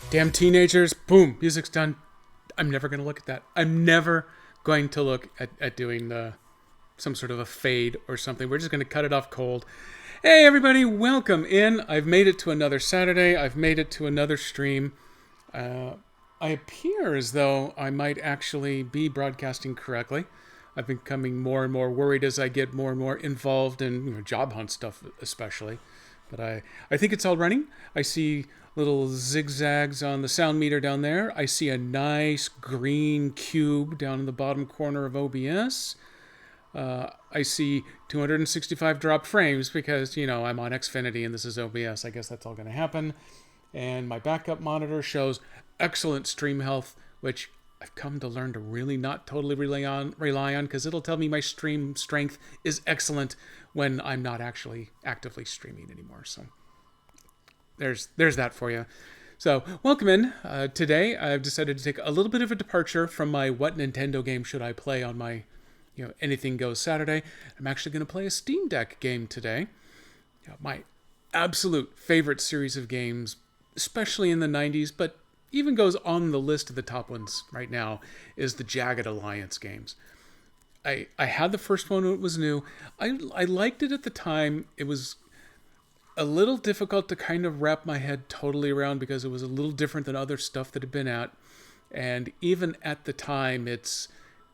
Damn teenagers. Boom. Music's done. I'm never going to look at that. I'm never going to look at doing some sort of a fade or something. We're just going to cut it off cold. Hey, everybody. Welcome in. I've made it to another Saturday. I've made it to another stream. I appear as though I might actually be broadcasting correctly. I've been becoming more and more worried as I get more and more involved in job hunt stuff, especially. But I think it's all running. I see little zigzags on the sound meter down there. I see a nice green cube down in the bottom corner of OBS. I see 265 dropped frames because, I'm on Xfinity and this is OBS. I guess that's all going to happen. And my backup monitor shows excellent stream health, which I've come to learn to really not totally rely on because it'll tell me my stream strength is excellent when I'm not actually actively streaming anymore. So there's that for you. So welcome in. Today I've decided to take a little bit of a departure from my what Nintendo game should I play on my Anything Goes Saturday. I'm actually going to play a Steam Deck game today. My absolute favorite series of games, especially in the 90s, but even goes on the list of the top ones right now, is the Jagged Alliance games. I had the first one when it was new. I liked it at the time. It was a little difficult to kind of wrap my head totally around because it was a little different than other stuff that had been at. And even at the time, its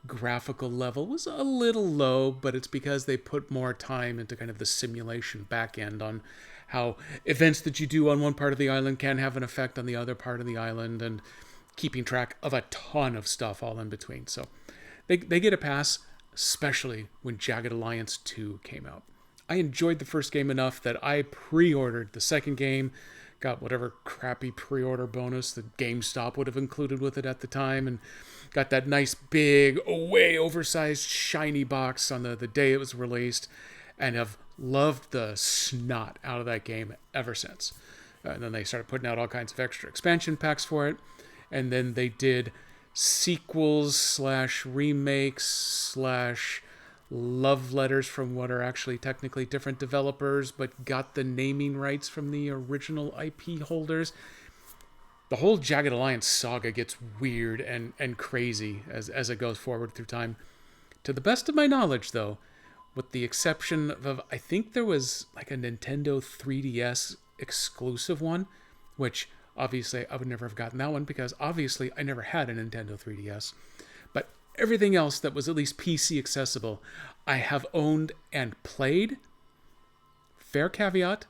graphical level was a little low, but it's because they put more time into kind of the simulation back end on how events that you do on one part of the island can have an effect on the other part of the island, and keeping track of a ton of stuff all in between. So they get a pass, especially when Jagged Alliance 2 came out. I enjoyed the first game enough that I pre-ordered the second game, got whatever crappy pre-order bonus that GameStop would have included with it at the time, and got that nice big, way oversized, shiny box on the day it was released, and have Loved the snot out of that game ever since. And then they started putting out all kinds of extra expansion packs for it. And then they did sequels slash remakes slash love letters from what are actually technically different developers, but got the naming rights from the original IP holders. The whole Jagged Alliance saga gets weird and crazy as it goes forward through time. To the best of my knowledge, though, with the exception of, I think there was like a Nintendo 3DS exclusive one, which obviously I would never have gotten that one because obviously I never had a Nintendo 3DS. But everything else that was at least PC accessible, I have owned and played. Fair caveat,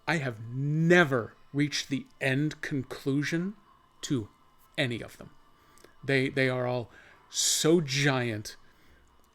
I have never reached the end conclusion to any of them. They are all so giant,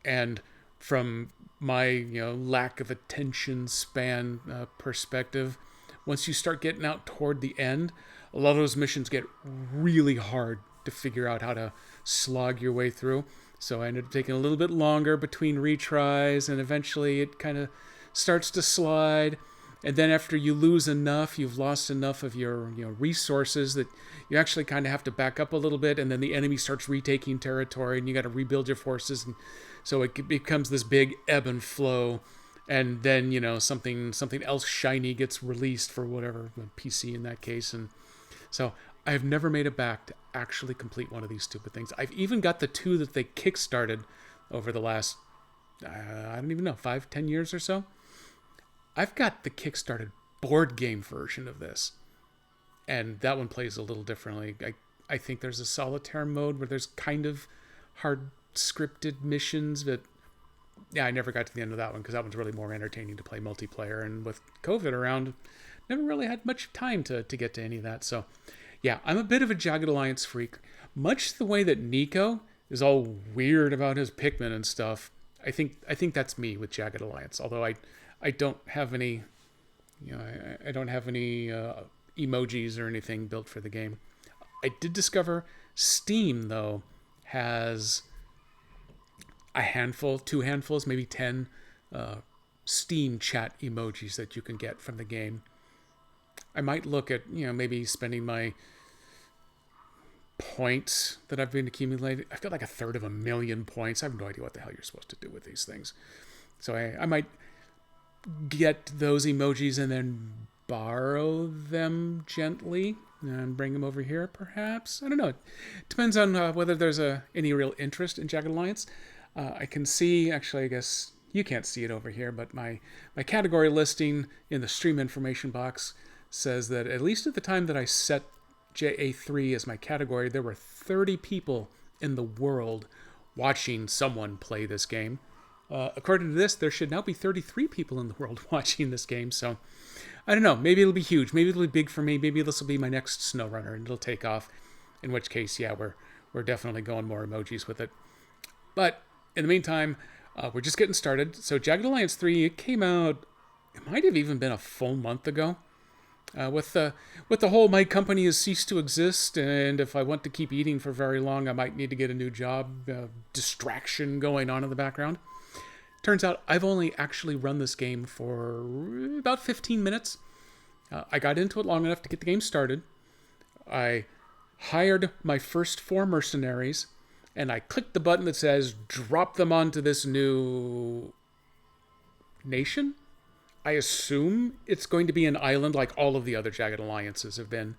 and from my lack of attention span perspective, once you start getting out toward the end, a lot of those missions get really hard to figure out how to slog your way through. So I ended up taking a little bit longer between retries, and eventually it kind of starts to slide. And then after you lose enough, you've lost enough of your resources that you actually kind of have to back up a little bit, and then the enemy starts retaking territory, and you got to rebuild your forces, and so it becomes this big ebb and flow. And then something else shiny gets released for whatever PC in that case, and so I've never made it back to actually complete one of these stupid things. I've even got the 2 that they kickstarted over the last I don't even know 5-10 years or so. I've got the kickstarted board game version of this, and that one plays a little differently. I think there's a solitaire mode where there's kind of hard scripted missions, but yeah, I never got to the end of that one because that one's really more entertaining to play multiplayer, and with COVID around, never really had much time to get to any of that. So yeah, I'm a bit of a Jagged Alliance freak, much the way that Nico is all weird about his Pikmin and stuff. I think that's me with Jagged Alliance, although I don't have any, I don't have any emojis or anything built for the game. I did discover Steam, though, has a handful, 2 handfuls, maybe 10 Steam chat emojis that you can get from the game. I might look at, maybe spending my points that I've been accumulating. I've got like 1/3 points. I have no idea what the hell you're supposed to do with these things. So I might get those emojis and then borrow them gently and bring them over here, perhaps. I don't know. It depends on whether there's any real interest in Jagged Alliance. I can see, actually, I guess you can't see it over here, but my category listing in the stream information box says that at least at the time that I set JA3 as my category, there were 30 people in the world watching someone play this game. According to this, there should now be 33 people in the world watching this game. So, I don't know. Maybe it'll be huge. Maybe it'll be big for me. Maybe this will be my next SnowRunner and it'll take off. In which case, yeah, we're definitely going more emojis with it. But in the meantime, we're just getting started. So, Jagged Alliance 3, it came out. It might have even been a full month ago. With the whole my company has ceased to exist, and if I want to keep eating for very long, I might need to get a new job distraction going on in the background. Turns out I've only actually run this game for about 15 minutes. I got into it long enough to get the game started. I hired my first 4 mercenaries, and I clicked the button that says drop them onto this new nation. I assume it's going to be an island like all of the other Jagged Alliances have been.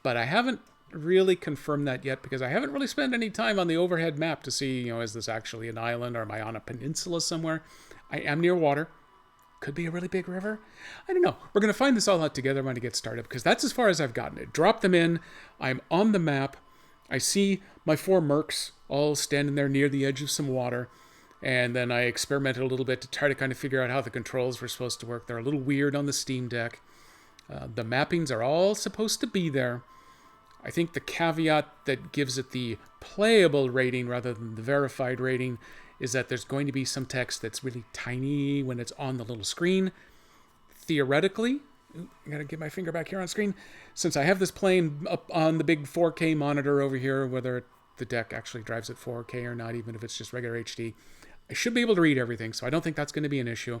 But I haven't really confirmed that yet because I haven't really spent any time on the overhead map to see, is this actually an island or am I on a peninsula somewhere? I am near water. Could be a really big river. I don't know. We're going to find this all out together when I get started because that's as far as I've gotten it. Drop them in. I'm on the map. I see my 4 mercs all standing there near the edge of some water. And then I experimented a little bit to try to kind of figure out how the controls were supposed to work. They're a little weird on the Steam Deck. The mappings are all supposed to be there. I think the caveat that gives it the playable rating rather than the verified rating is that there's going to be some text that's really tiny when it's on the little screen. Theoretically, I gotta get my finger back here on screen. Since I have this playing up on the big 4K monitor over here, whether the deck actually drives at 4K or not, even if it's just regular HD, I should be able to read everything, so I don't think that's going to be an issue.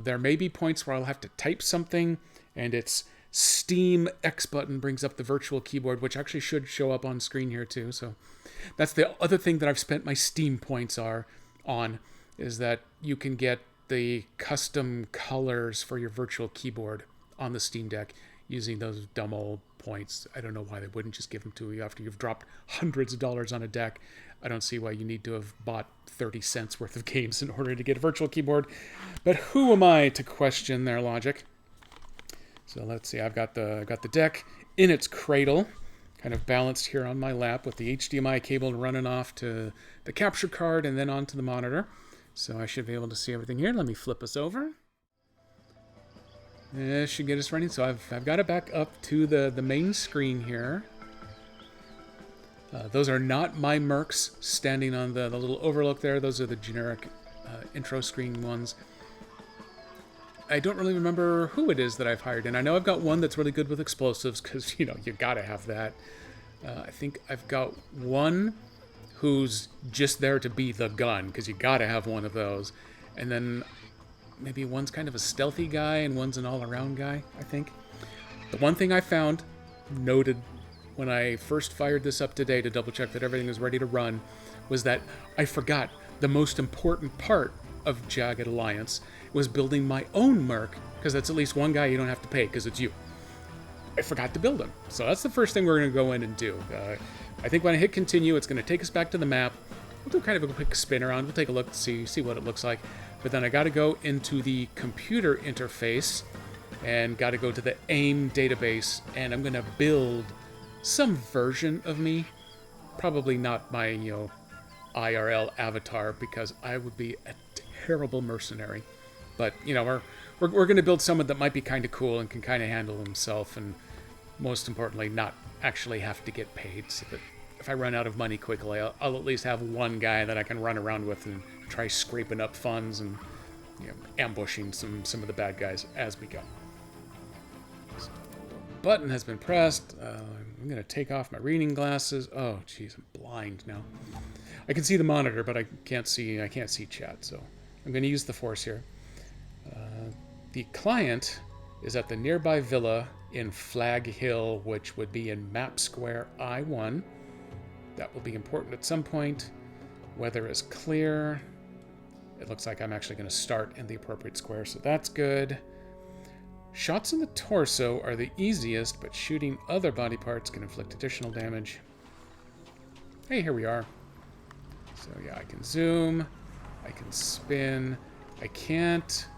There may be points where I'll have to type something, and its Steam X button brings up the virtual keyboard, which actually should show up on screen here too. So that's the other thing that I've spent my Steam points on, is that you can get the custom colors for your virtual keyboard on the Steam Deck using those dumb old points. I don't know why they wouldn't just give them to you after you've dropped hundreds of dollars on a deck. I don't see why you need to have bought 30 cents worth of games in order to get a virtual keyboard. But who am I to question their logic? So let's see, I've got the deck in its cradle, kind of balanced here on my lap with the HDMI cable running off to the capture card and then onto the monitor. So I should be able to see everything here. Let me flip us over. This should get us running. So I've got it back up to the main screen here. Those are not my mercs standing on the little overlook there. Those are the generic intro screen ones. I don't really remember who it is that I've hired, and I know I've got one that's really good with explosives, because, you know, you gotta have that. I think I've got one who's just there to be the gun, because you gotta have one of those. And then maybe one's kind of a stealthy guy, and one's an all-around guy, I think. The one thing I found, noted when I first fired this up today to double-check that everything was ready to run, was that I forgot the most important part of Jagged Alliance was building my own merc, because that's at least one guy you don't have to pay, because it's you. I forgot to build him. So that's the first thing we're going to go in and do. I think when I hit continue, it's going to take us back to the map. We'll do kind of a quick spin around. We'll take a look, see what it looks like. But then I got to go into the computer interface and got to go to the AIM database, and I'm going to build some version of me. Probably not my, IRL avatar, because I would be a terrible mercenary. But, we're going to build someone that might be kind of cool and can kind of handle himself, and most importantly, not actually have to get paid, so that if I run out of money quickly, I'll at least have one guy that I can run around with and try scraping up funds and ambushing some of the bad guys as we go. So, button has been pressed. I'm going to take off my reading glasses. Oh, jeez, I'm blind now. I can see the monitor, but I can't see chat, so I'm going to use the force here. The client is at the nearby villa in Flag Hill, which would be in Map Square I-1. That will be important at some point. Weather is clear. It looks like I'm actually going to start in the appropriate square, so that's good. Shots in the torso are the easiest, but shooting other body parts can inflict additional damage. Hey, here we are. So yeah, I can zoom, I can spin, I can't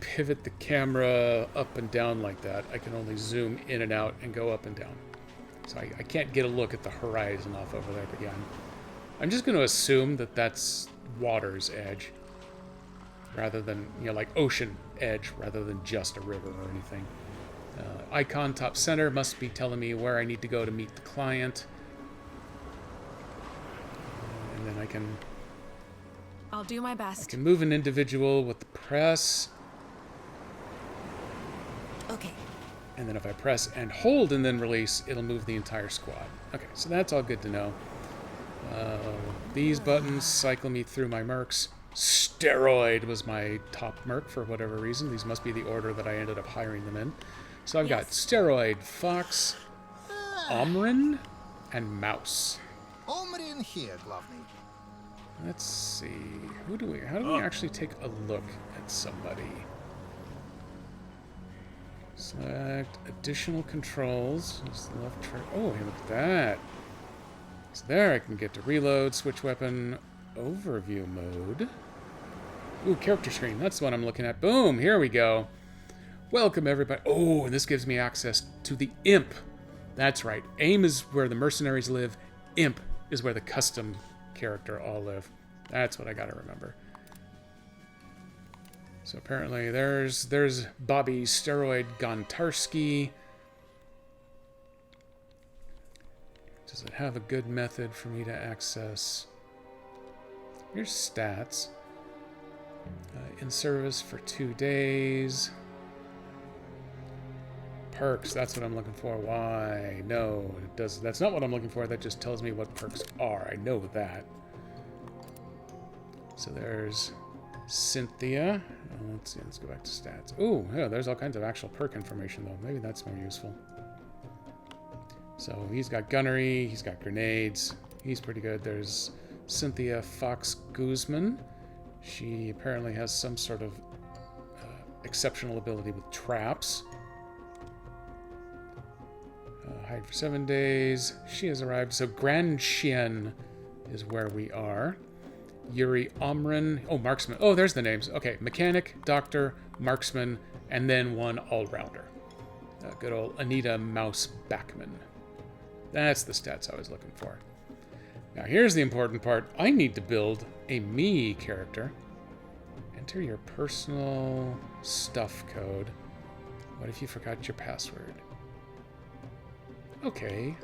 pivot the camera up and down like that. I can only zoom in and out and go up and down. So I can't get a look at the horizon off over there, but yeah. I'm just going to assume that that's water's edge, rather than, like ocean edge, rather than just a river or anything. Icon top center must be telling me where I need to go to meet the client. And then I'll do my best. I can move an individual with the press. Okay. And then if I press and hold and then release, it'll move the entire squad. Okay, so that's all good to know. These buttons cycle me through my mercs. Steroid was my top merc for whatever reason. These must be the order that I ended up hiring them in. So I've got Steroid, Fox, Omrin, and Mouse. Omrin here, Glovney. Let's see. How do we actually take a look at somebody? Select additional controls. Just left trigger. Oh, look at that. So there I can get to reload, switch weapon, overview mode. Ooh, character screen. That's the one I'm looking at. Boom, here we go. Welcome, everybody. Oh, and this gives me access to the Imp. That's right. AIM is where the mercenaries live. Imp is where the custom character all live. That's what I gotta remember. So apparently there's Bobby Steroid Gontarski. Does it have a good method for me to access? Here's stats. In service for 2 days. Perks, that's what I'm looking for. Why? No, it does. That's not what I'm looking for. That just tells me what perks are. I know that. So there's Cynthia, Let's see. Let's go back to stats. Ooh, yeah, there's all kinds of actual perk information, though. Maybe that's more useful. So he's got gunnery. He's got grenades. He's pretty good. There's Cynthia Fox Guzman. She apparently has some sort of exceptional ability with traps. Hide for 7 days. She has arrived. So Grand Chien is where we are. Yuri Omrin. Oh, marksman. Oh, there's the names. Okay, mechanic, doctor, marksman, and then one all-rounder. Good old Anita Mouse Backman. That's the stats I was looking for. Now, here's the important part. I need to build a me character. Enter your personal stuff code. What if you forgot your password? Okay.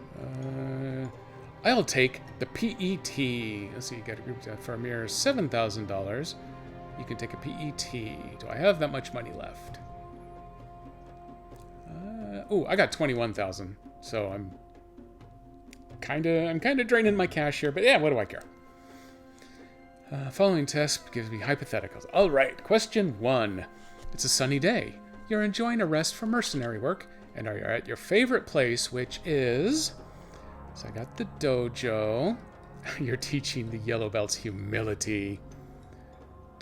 I'll take the PET. Let's see, you got a group for a mere $7,000. You can take a PET. Do I have that much money left? Oh, I got 21,000. So I'm kind of draining my cash here, but yeah, what do I care? Following test gives me hypotheticals. All right, question 1. It's a sunny day. You're enjoying a rest from mercenary work, and are at your favorite place, which is... So I got the dojo. You're teaching the yellow belts humility.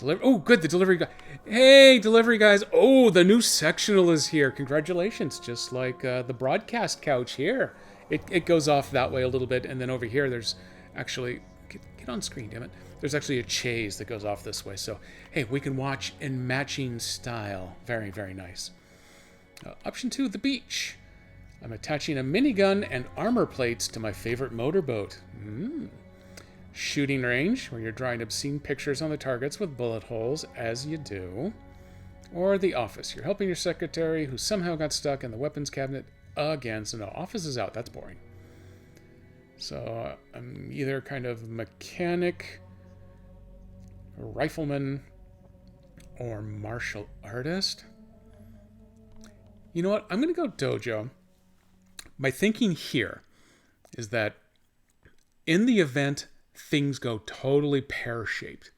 Oh, good, the delivery guy. Hey, delivery guys. Oh, the new sectional is here. Congratulations. Just like the broadcast couch here. It goes off that way a little bit, and then over here there's actually... Get on screen, damn it. There's actually a chaise that goes off this way. So, hey, we can watch in matching style. Very, very nice. Option 2, the beach. I'm attaching a minigun and armor plates to my favorite motorboat. Shooting range, where you're drawing obscene pictures on the targets with bullet holes, as you do. Or the office. You're helping your secretary, who somehow got stuck in the weapons cabinet again. So no, office is out. That's boring. So I'm either kind of mechanic, rifleman, or martial artist. You know what? I'm going to go dojo. My thinking here is that in the event things go totally pear-shaped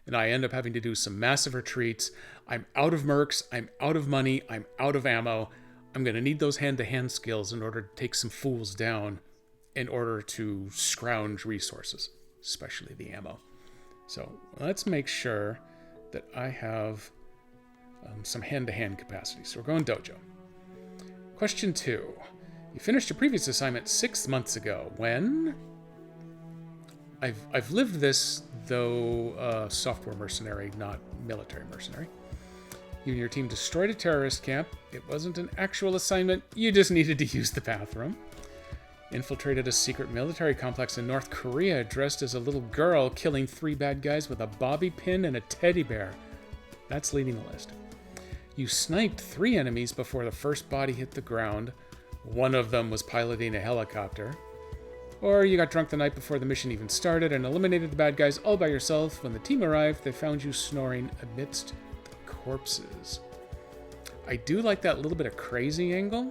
and I end up having to do some massive retreats, I'm out of mercs, I'm out of money, I'm out of ammo, I'm going to need those hand-to-hand skills in order to take some fools down in order to scrounge resources, especially the ammo. So let's make sure that I have some hand-to-hand capacity. So we're going dojo. Question 2. You finished your previous assignment 6 months ago. When? I've lived this, though software mercenary, not military mercenary. You and your team destroyed a terrorist camp. It wasn't an actual assignment. You just needed to use the bathroom. Infiltrated a secret military complex in North Korea dressed as a little girl, killing 3 bad guys with a bobby pin and a teddy bear. That's leading the list. You sniped 3 enemies before the first body hit the ground. One of them was piloting a helicopter. Or you got drunk the night before the mission even started and eliminated the bad guys all by yourself. When the team arrived, they found you snoring amidst the corpses. I do like that little bit of crazy angle.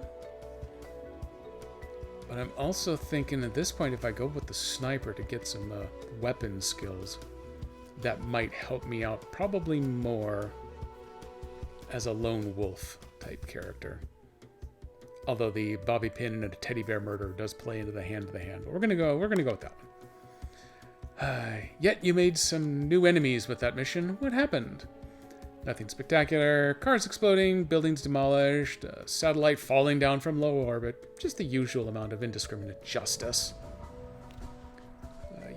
But I'm also thinking at this point, if I go with the sniper to get some weapon skills, that might help me out probably more as a lone wolf type character. Although the bobby pin and a teddy bear murder does play into the hand-to-hand, but we're gonna go with that one. Yet you made some new enemies with that mission. What happened? Nothing spectacular. Cars exploding, buildings demolished, a satellite falling down from low orbit. Just the usual amount of indiscriminate justice.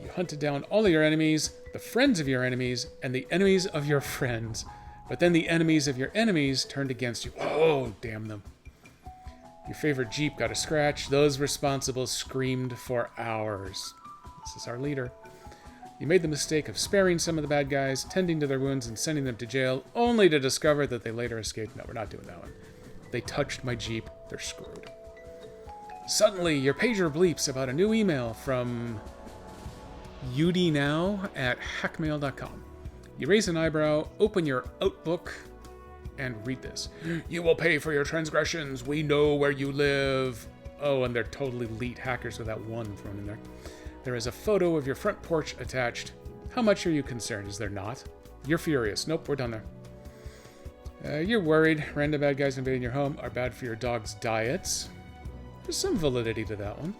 You hunted down all of your enemies, the friends of your enemies, and the enemies of your friends. But then the enemies of your enemies turned against you. Oh, damn them. Your favorite Jeep got a scratch. Those responsible screamed for hours. This is our leader. You made the mistake of sparing some of the bad guys, tending to their wounds, and sending them to jail, only to discover that they later escaped. No, we're not doing that one. They touched my Jeep. They're screwed. Suddenly, your pager bleeps about a new email from udnow@hackmail.com. You raise an eyebrow, open your Outlook, and read this. You will pay for your transgressions. We know where you live. Oh, and they're totally elite hackers with that one thrown in there. There is a photo of your front porch attached. How much are you concerned? Is there not? You're furious. Nope, we're done there. You're worried random bad guys invading your home are bad for your dog's diets. There's some validity to that one.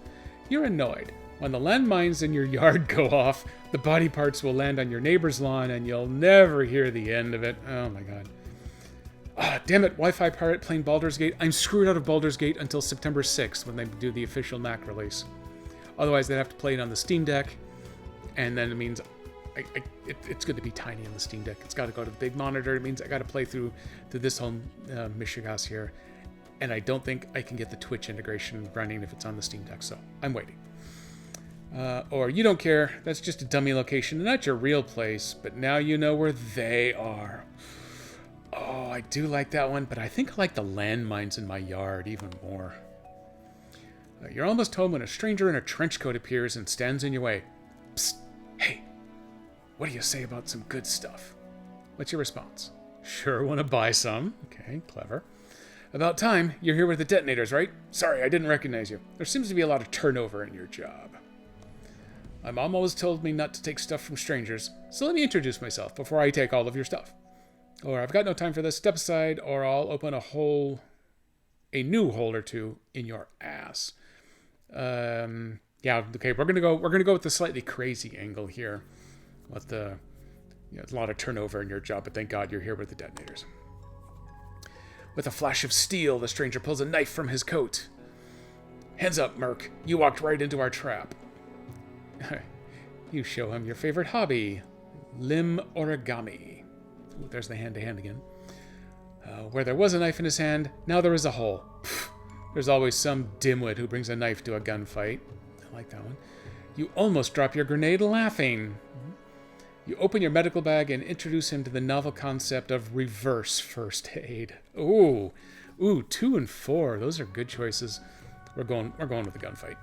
You're annoyed. When the landmines in your yard go off, the body parts will land on your neighbor's lawn and you'll never hear the end of it. Oh my god. Ah, damn it, Wi-Fi pirate playing Baldur's Gate. I'm screwed out of Baldur's Gate until September 6th when they do the official NAC release. Otherwise, they'd have to play it on the Steam Deck, and then it means it's going to be tiny on the Steam Deck. It's got to go to the big monitor. It means I got to play through this whole mishigas here, and I don't think I can get the Twitch integration running if it's on the Steam Deck, so I'm waiting. Or you don't care, that's just a dummy location, not your real place, but now you know where they are. Oh, I do like that one, but I think I like the landmines in my yard even more. You're almost home when a stranger in a trench coat appears and stands in your way. Psst, hey, what do you say about some good stuff? What's your response? Sure, want to buy some. Okay, clever. About time, you're here with the detonators, right? Sorry, I didn't recognize you. There seems to be a lot of turnover in your job. My mom always told me not to take stuff from strangers, so let me introduce myself before I take all of your stuff. Or I've got no time for this, step aside, or I'll open a new hole or two in your ass. Yeah, okay, we're gonna go with the slightly crazy angle here. With the, a lot of turnover in your job, but thank God you're here with the detonators. With a flash of steel, the stranger pulls a knife from his coat. Hands up, Merc. You walked right into our trap. You show him your favorite hobby, limb origami. Ooh, there's the hand-to-hand again. Where there was a knife in his hand, now there is a hole. Pfft, there's always some dimwit who brings a knife to a gunfight. I like that one. You almost drop your grenade laughing. You open your medical bag and introduce him to the novel concept of reverse first aid. Ooh, 2 and 4. Those are good choices. We're going with the gunfight.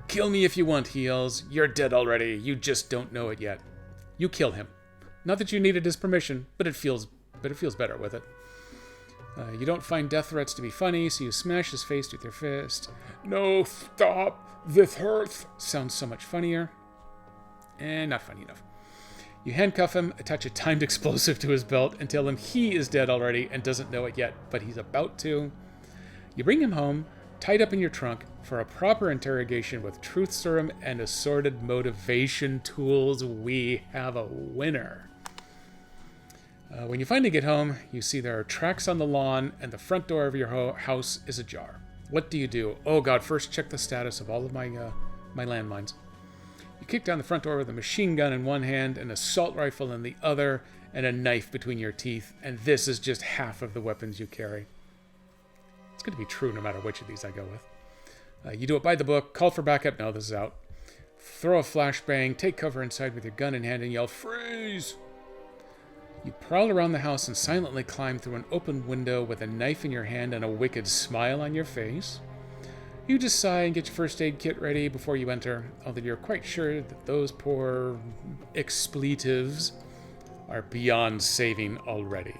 Kill me if you want, he yells. You're dead already. You just don't know it yet. You kill him. Not that you needed his permission, but it feels better with it. You don't find death threats to be funny, so you smash his face with your fist. No, stop. This hurts. Sounds so much funnier. Not funny enough. You handcuff him, attach a timed explosive to his belt, and tell him he is dead already and doesn't know it yet, but he's about to. You bring him home, tied up in your trunk, for a proper interrogation with truth serum and assorted motivation tools. We have a winner. When you finally get home, you see there are tracks on the lawn and the front door of your house is ajar. What do you do? Oh God, first check the status of all of my landmines. You kick down the front door with a machine gun in one hand, an assault rifle in the other, and a knife between your teeth, and this is just half of the weapons you carry. It's going to be true no matter which of these I go with. You do it by the book, call for backup, no, this is out. Throw a flashbang, take cover inside with your gun in hand, and yell, freeze! You prowl around the house and silently climb through an open window with a knife in your hand and a wicked smile on your face. You just sigh and get your first aid kit ready before you enter, although you're quite sure that those poor expletives are beyond saving already.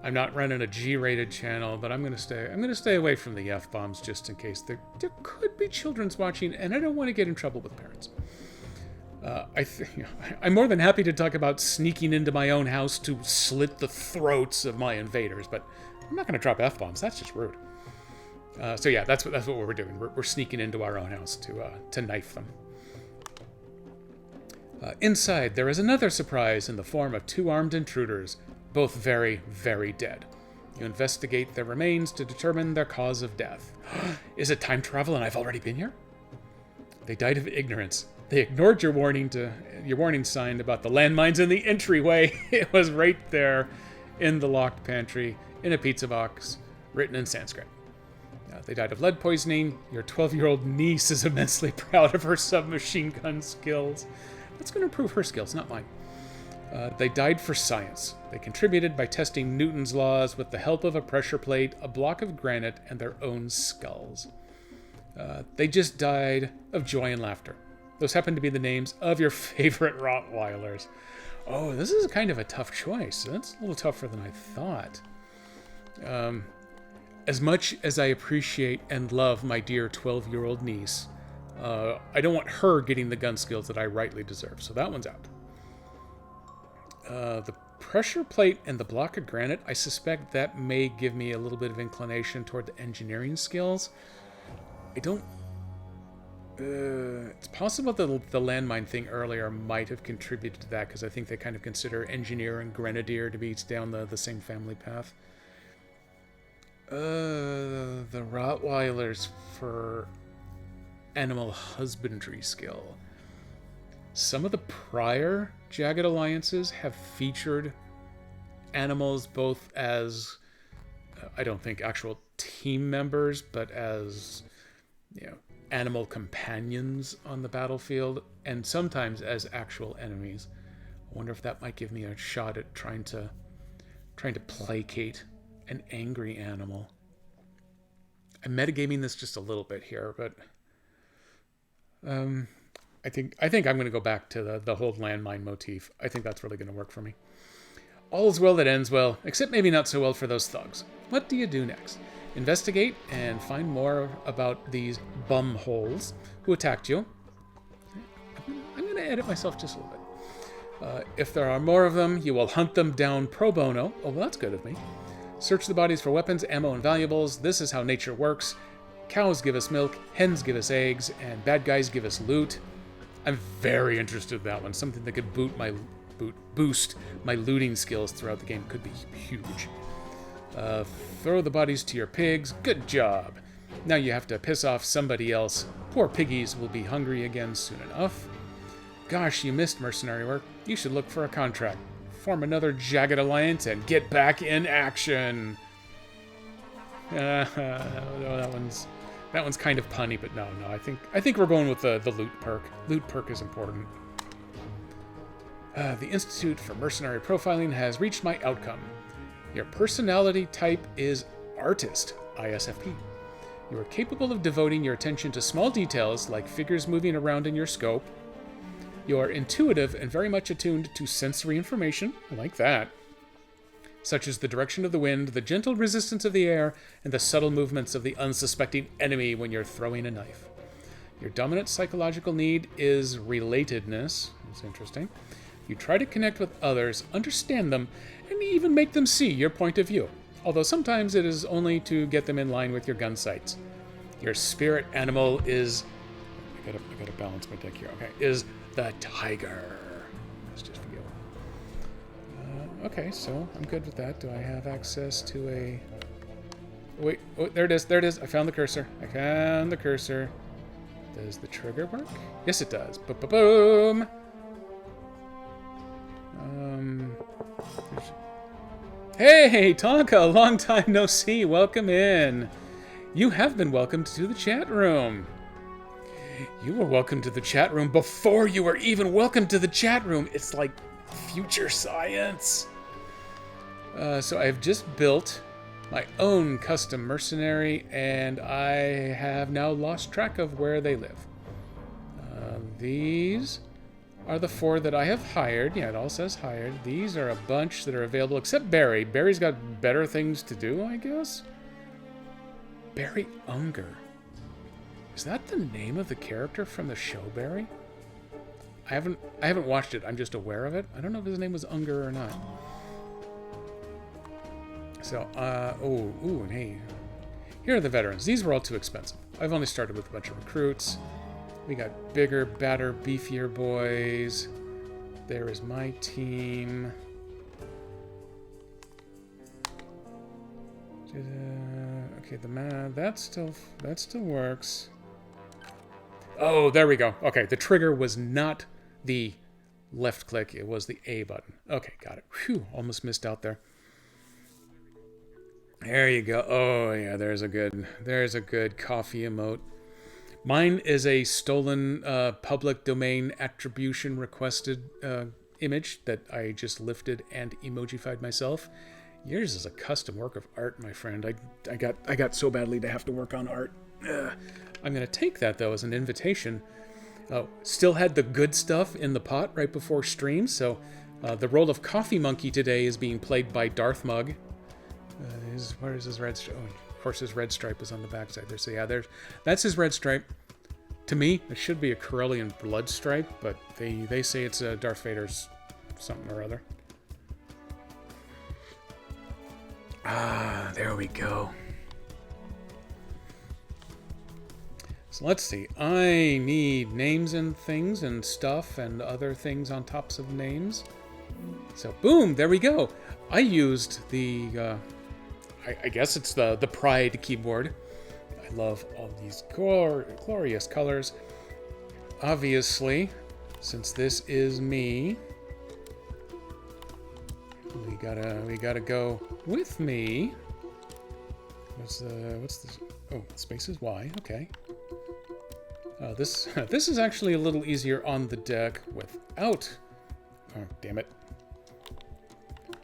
I'm not running a G-rated channel, but I'm gonna stay away from the F-bombs just in case there could be children's watching, and I don't want to get in trouble with parents. I'm more than happy to talk about sneaking into my own house to slit the throats of my invaders, but I'm not going to drop F-bombs. That's just rude. So yeah, that's what we're doing. We're sneaking into our own house to knife them. Inside, there is another surprise in the form of 2 armed intruders, both very, very dead. You investigate their remains to determine their cause of death. Is it time travel and I've already been here? They died of ignorance. They ignored your warning sign about the landmines in the entryway. It was right there in the locked pantry in a pizza box, written in Sanskrit. They died of lead poisoning. Your 12-year-old niece is immensely proud of her submachine gun skills. That's going to improve her skills, not mine. They died for science. They contributed by testing Newton's laws with the help of a pressure plate, a block of granite, and their own skulls. They just died of joy and laughter. Those happen to be the names of your favorite Rottweilers. Oh, this is kind of a tough choice. That's a little tougher than I thought. As much as I appreciate and love my dear 12-year-old niece, I don't want her getting the gun skills that I rightly deserve, so that one's out. The pressure plate and the block of granite, I suspect that may give me a little bit of inclination toward the engineering skills. I don't... it's possible that the landmine thing earlier might have contributed to that, because I think they kind of consider engineer and grenadier to be down the same family path. The Rottweilers for animal husbandry skill. Some of the prior Jagged Alliances have featured animals both as, I don't think actual team members, but as, animal companions on the battlefield, and sometimes as actual enemies. I wonder if that might give me a shot at trying to placate an angry animal. I'm metagaming this just a little bit here, but I think I'm going to go back to the whole landmine motif. I think that's really going to work for me. All's well that ends well, except maybe not so well for those thugs. What do you do next? Investigate and find more about these bum holes who attacked you. I'm going to edit myself just a little bit. If there are more of them, you will hunt them down pro bono. Oh, well, that's good of me. Search the bodies for weapons, ammo, and valuables. This is how nature works. Cows give us milk, hens give us eggs, and bad guys give us loot. I'm very interested in that one. Something that could boost my looting skills throughout the game. Could be huge. Throw the bodies to your pigs. Good job. Now you have to piss off somebody else. Poor piggies will be hungry again soon enough. Gosh, you missed mercenary work. You should look for a contract. Form another Jagged Alliance and get back in action. That one's kind of punny, but no. I think we're going with the loot perk. Loot perk is important. The Institute for Mercenary Profiling has reached my outcome. Your personality type is Artist, ISFP. You are capable of devoting your attention to small details like figures moving around in your scope. You are intuitive and very much attuned to sensory information. I like that. Such as the direction of the wind, the gentle resistance of the air, and the subtle movements of the unsuspecting enemy when you're throwing a knife. Your dominant psychological need is relatedness. That's interesting. You try to connect with others, understand them, and even make them see your point of view. Although sometimes it is only to get them in line with your gun sights. Your spirit animal is... I gotta balance my deck here. Okay, is the tiger. Let's just forget. Okay, so I'm good with that. Do I have access to a... Wait, oh, there it is. I found the cursor. Does the trigger work? Yes, it does. Boom. Hey, Tonka, long time no see. Welcome in. You have been welcomed to the chat room. You were welcome to the chat room before you were even welcome to the chat room. It's like future science. So I've just built my own custom mercenary, and I have now lost track of where they live. These are the 4 that I have hired. Yeah, it all says hired. These are a bunch that are available, except Barry. Barry's got better things to do, I guess. Barry Unger. Is that the name of the character from the show, Barry? I haven't watched it. I'm just aware of it. I don't know if his name was Unger or not. So, and hey. Here are the veterans. These were all too expensive. I've only started with a bunch of recruits. We got bigger, badder, beefier boys. There is my team. Okay, that still works. Oh, there we go. Okay, the trigger was not the left click, it was the A button. Okay, got it. Phew, almost missed out there. There you go. Oh yeah, there's a good coffee emote. Mine is a stolen public domain attribution requested image that I just lifted and emojified myself. Yours is a custom work of art, my friend. I got so badly to have to work on art. Ugh. I'm going to take that, though, as an invitation. Still had the good stuff in the pot right before stream, so the role of Coffee Monkey today is being played by Darth Mug. Where is his red stripe? Oh, of course, his red stripe is on the backside there. So yeah, that's his red stripe. To me, it should be a Corellian blood stripe, but they say it's Darth Vader's something or other. Ah, there we go. So let's see. I need names and things and stuff and other things on tops of names. So boom, there we go. I used the, I guess it's the Pride keyboard. I love all these glorious colors. Obviously, since this is me, we gotta go with me. What's this? Oh, space is Y. Okay. This is actually a little easier on the deck without. Oh, damn it!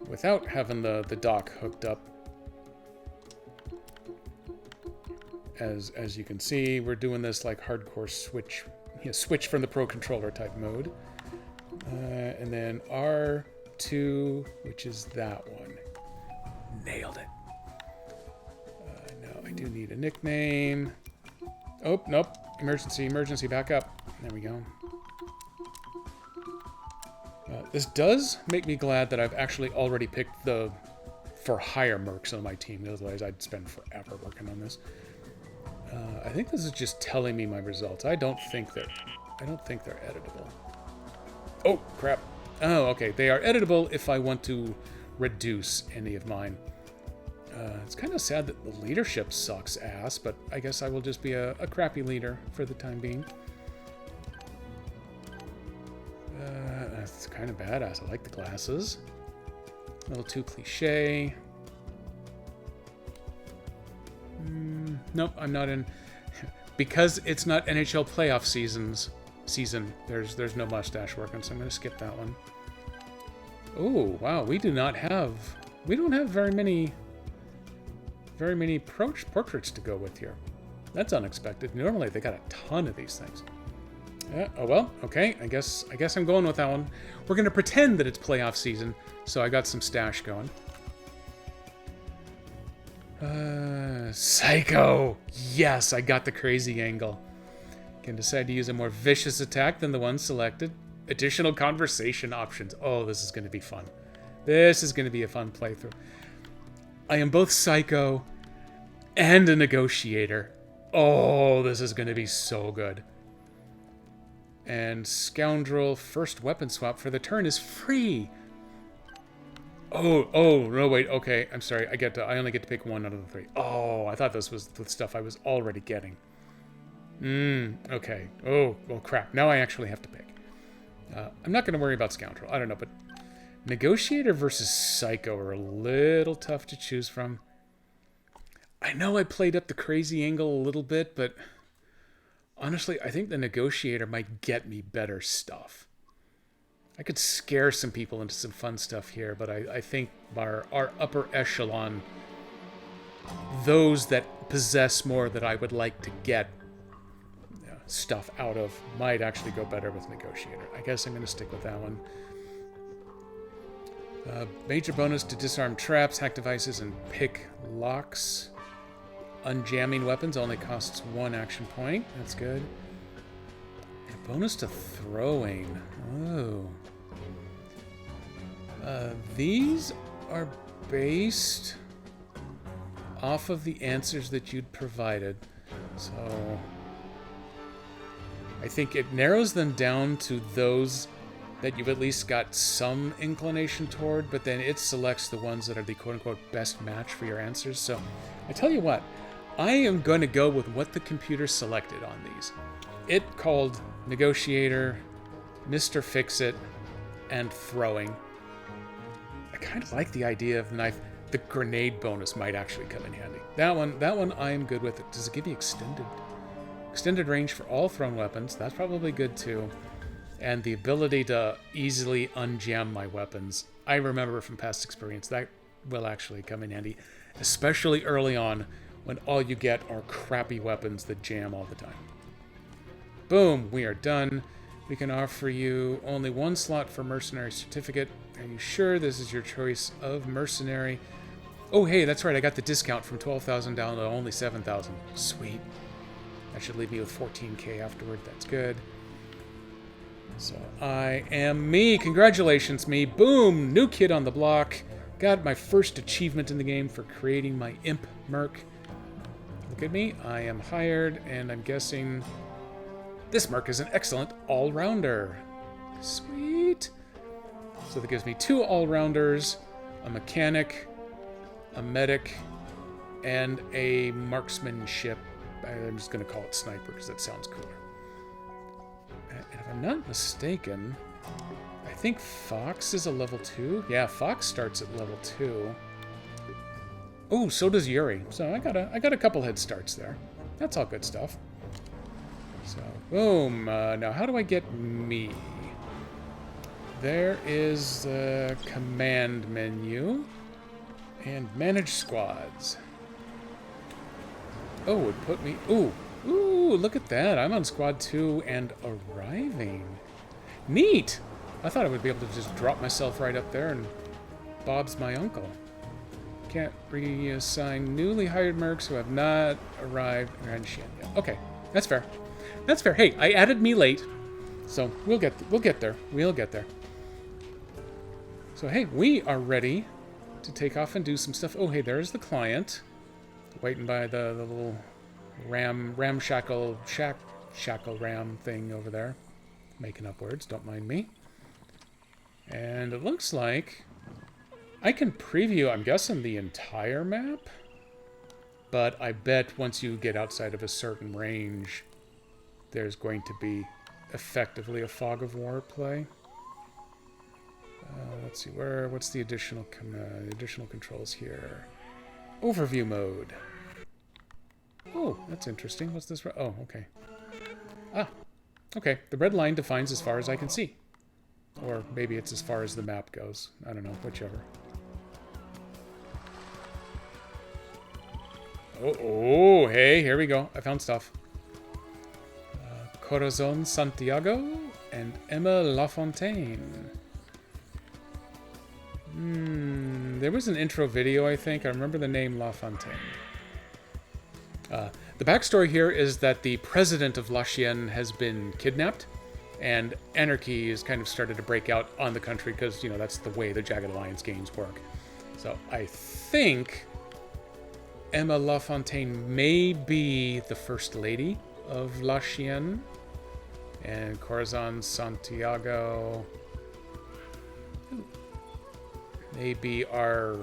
Without having the dock hooked up. As you can see, we're doing this like hardcore switch from the Pro Controller type mode. And then R2, which is that one. Nailed it. Now I do need a nickname. Oh, nope. Emergency, back up. There we go. This does make me glad that I've actually already picked the for hire mercs on my team. Otherwise, I'd spend forever working on this. I think this is just telling me my results. I don't think they're editable. Oh, crap. Oh, okay. They are editable if I want to reduce any of mine. It's kind of sad that the leadership sucks ass, but I guess I will just be a crappy leader for the time being. That's kind of badass. I like the glasses. A little too cliche. Nope, I'm not in. Because it's not NHL playoff season. There's no mustache working, so I'm going to skip that one. Oh wow, we don't have very many portraits to go with here. That's unexpected. Normally they got a ton of these things. Oh well, okay. I guess I'm going with that one. We're going to pretend that it's playoff season, so I got some stash going. Psycho! Yes, I got the crazy angle. Can decide to use a more vicious attack than the one selected. Additional conversation options. Oh, this is going to be fun. This is going to be a fun playthrough. I am both Psycho and a negotiator. Oh, this is going to be so good. And Scoundrel first weapon swap for the turn is free. Oh, no, wait, okay, I'm sorry, I only get to pick one out of the three. Oh, I thought this was the stuff I was already getting. Okay. Oh, well, crap, now I actually have to pick. I'm not going to worry about Scoundrel, I don't know, but Negotiator versus Psycho are a little tough to choose from. I know I played up the crazy angle a little bit, but honestly, I think the Negotiator might get me better stuff. I could scare some people into some fun stuff here, but I think our upper echelon, those that possess more that I would like to get stuff out of, might actually go better with Negotiator. I guess I'm going to stick with that one. Major bonus to disarm traps, hack devices, and pick locks. Unjamming weapons only costs 1 action point. That's good. A bonus to throwing. Oh. These are based off of the answers that you'd provided. So I think it narrows them down to those that you've at least got some inclination toward, but then it selects the ones that are the quote-unquote best match for your answers. So I tell you what, I am going to go with what the computer selected on these. It called Negotiator, Mr. Fix-It, and Throwing. I kind of like the idea of the knife. The grenade bonus might actually come in handy. That one I am good with. Does it give me extended range for all thrown weapons? That's probably good too. And the ability to easily unjam my weapons. I remember from past experience that will actually come in handy, especially early on when all you get are crappy weapons that jam all the time. Boom, we are done. We can offer you only 1 slot for Mercenary Certificate. Are you sure this is your choice of Mercenary? Oh, hey, that's right. I got the discount from 12,000 down to only 7,000. Sweet. That should leave me with 14k afterward. That's good. So I am me. Congratulations, me. Boom, new kid on the block. Got my first achievement in the game for creating my imp merc. Look at me. I am hired, and I'm guessing this merc is an excellent all-rounder. Sweet. So that gives me 2 all-rounders, a mechanic, a medic, and a marksmanship. I'm just going to call it sniper because that sounds cooler. And if I'm not mistaken, I think Fox is a level 2. Yeah, Fox starts at level 2. Oh, so does Yuri. So I got a couple head starts there. That's all good stuff. So, boom. Now, how do I get me? There is the command menu. And manage squads. Oh, it put me... Ooh, look at that. I'm on squad 2 and arriving. Neat! I thought I would be able to just drop myself right up there and Bob's my uncle. Can't reassign newly hired mercs who have not arrived in Grand Chien yet. Okay, that's fair. That's fair. Hey, I added me late, so we'll get there. We'll get there. So hey, we are ready to take off and do some stuff. Oh, hey, there's the client, waiting by the little ramshackle ram thing over there, making up words. Don't mind me. And it looks like I can preview, I'm guessing, the entire map. But I bet once you get outside of a certain range, there's going to be effectively a fog of war play. Let's see, what's the additional controls here? Overview mode. Oh, that's interesting. What's this? Oh, okay. Ah, okay. The red line defines as far as I can see. Or maybe it's as far as the map goes. I don't know, whichever. Oh, hey, here we go. I found stuff. Corazon Santiago and Emma Lafontaine. There was an intro video, I think. I remember the name Lafontaine. The backstory here is that the president of La Chienne has been kidnapped, and anarchy has kind of started to break out on the country because, you know, that's the way the Jagged Alliance games work. So I think Emma Lafontaine may be the first lady of La Chienne, and Corazon Santiago may be our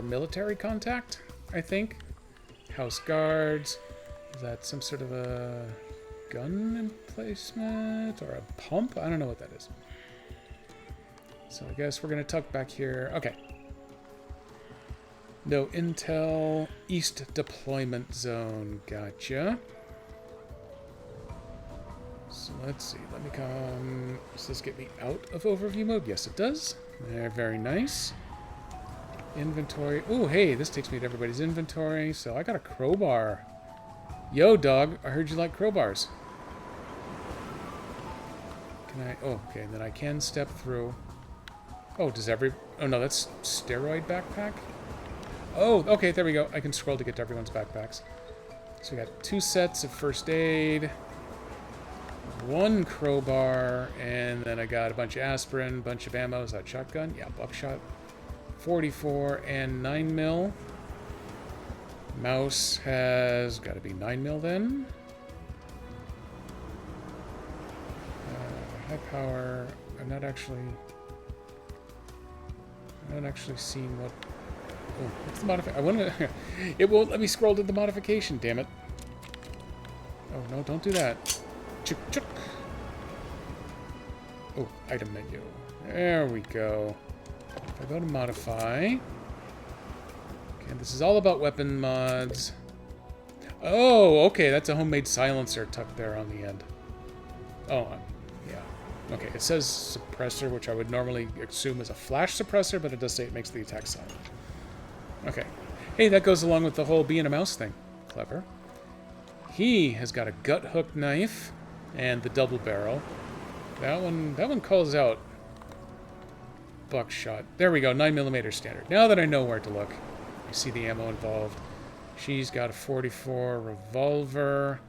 military contact, I think. House guards. Is that some sort of a gun emplacement or a pump? I don't know what that is. So I guess we're going to tuck back here. Okay. No intel. East deployment zone. Gotcha. So let's see. Let me come. Does this get me out of overview mode? Yes, it does. Very nice. Inventory. Oh, hey, this takes me to everybody's inventory. So I got a crowbar. Yo, dog. I heard you like crowbars. Can I... Oh, okay. Then I can step through. Oh, does every... Oh, no, that's steroid backpack? Oh, okay, there we go. I can scroll to get to everyone's backpacks. So we got 2 sets of first aid. 1 crowbar. And then I got a bunch of aspirin, bunch of ammo. Is that shotgun? Yeah, buckshot. 44 and 9mm. Mouse has got to be 9mm then. High power. I'm not actually seeing what. Oh, what's the modification? I want to. It won't let me scroll to the modification. Damn it! Oh no! Don't do that. Chuk chuk. Oh, item menu. There we go. If I go to modify. Okay, this is all about weapon mods. Oh, okay, that's a homemade silencer tucked there on the end. Oh, yeah. Okay, it says suppressor, which I would normally assume is a flash suppressor, but it does say it makes the attack silent. Okay. Hey, that goes along with the whole bee and a mouse thing. Clever. He has got a gut hook knife and the double barrel. That one calls out buckshot. There we go, 9mm standard. Now that I know where to look, you see the ammo involved. She's got a 44 revolver,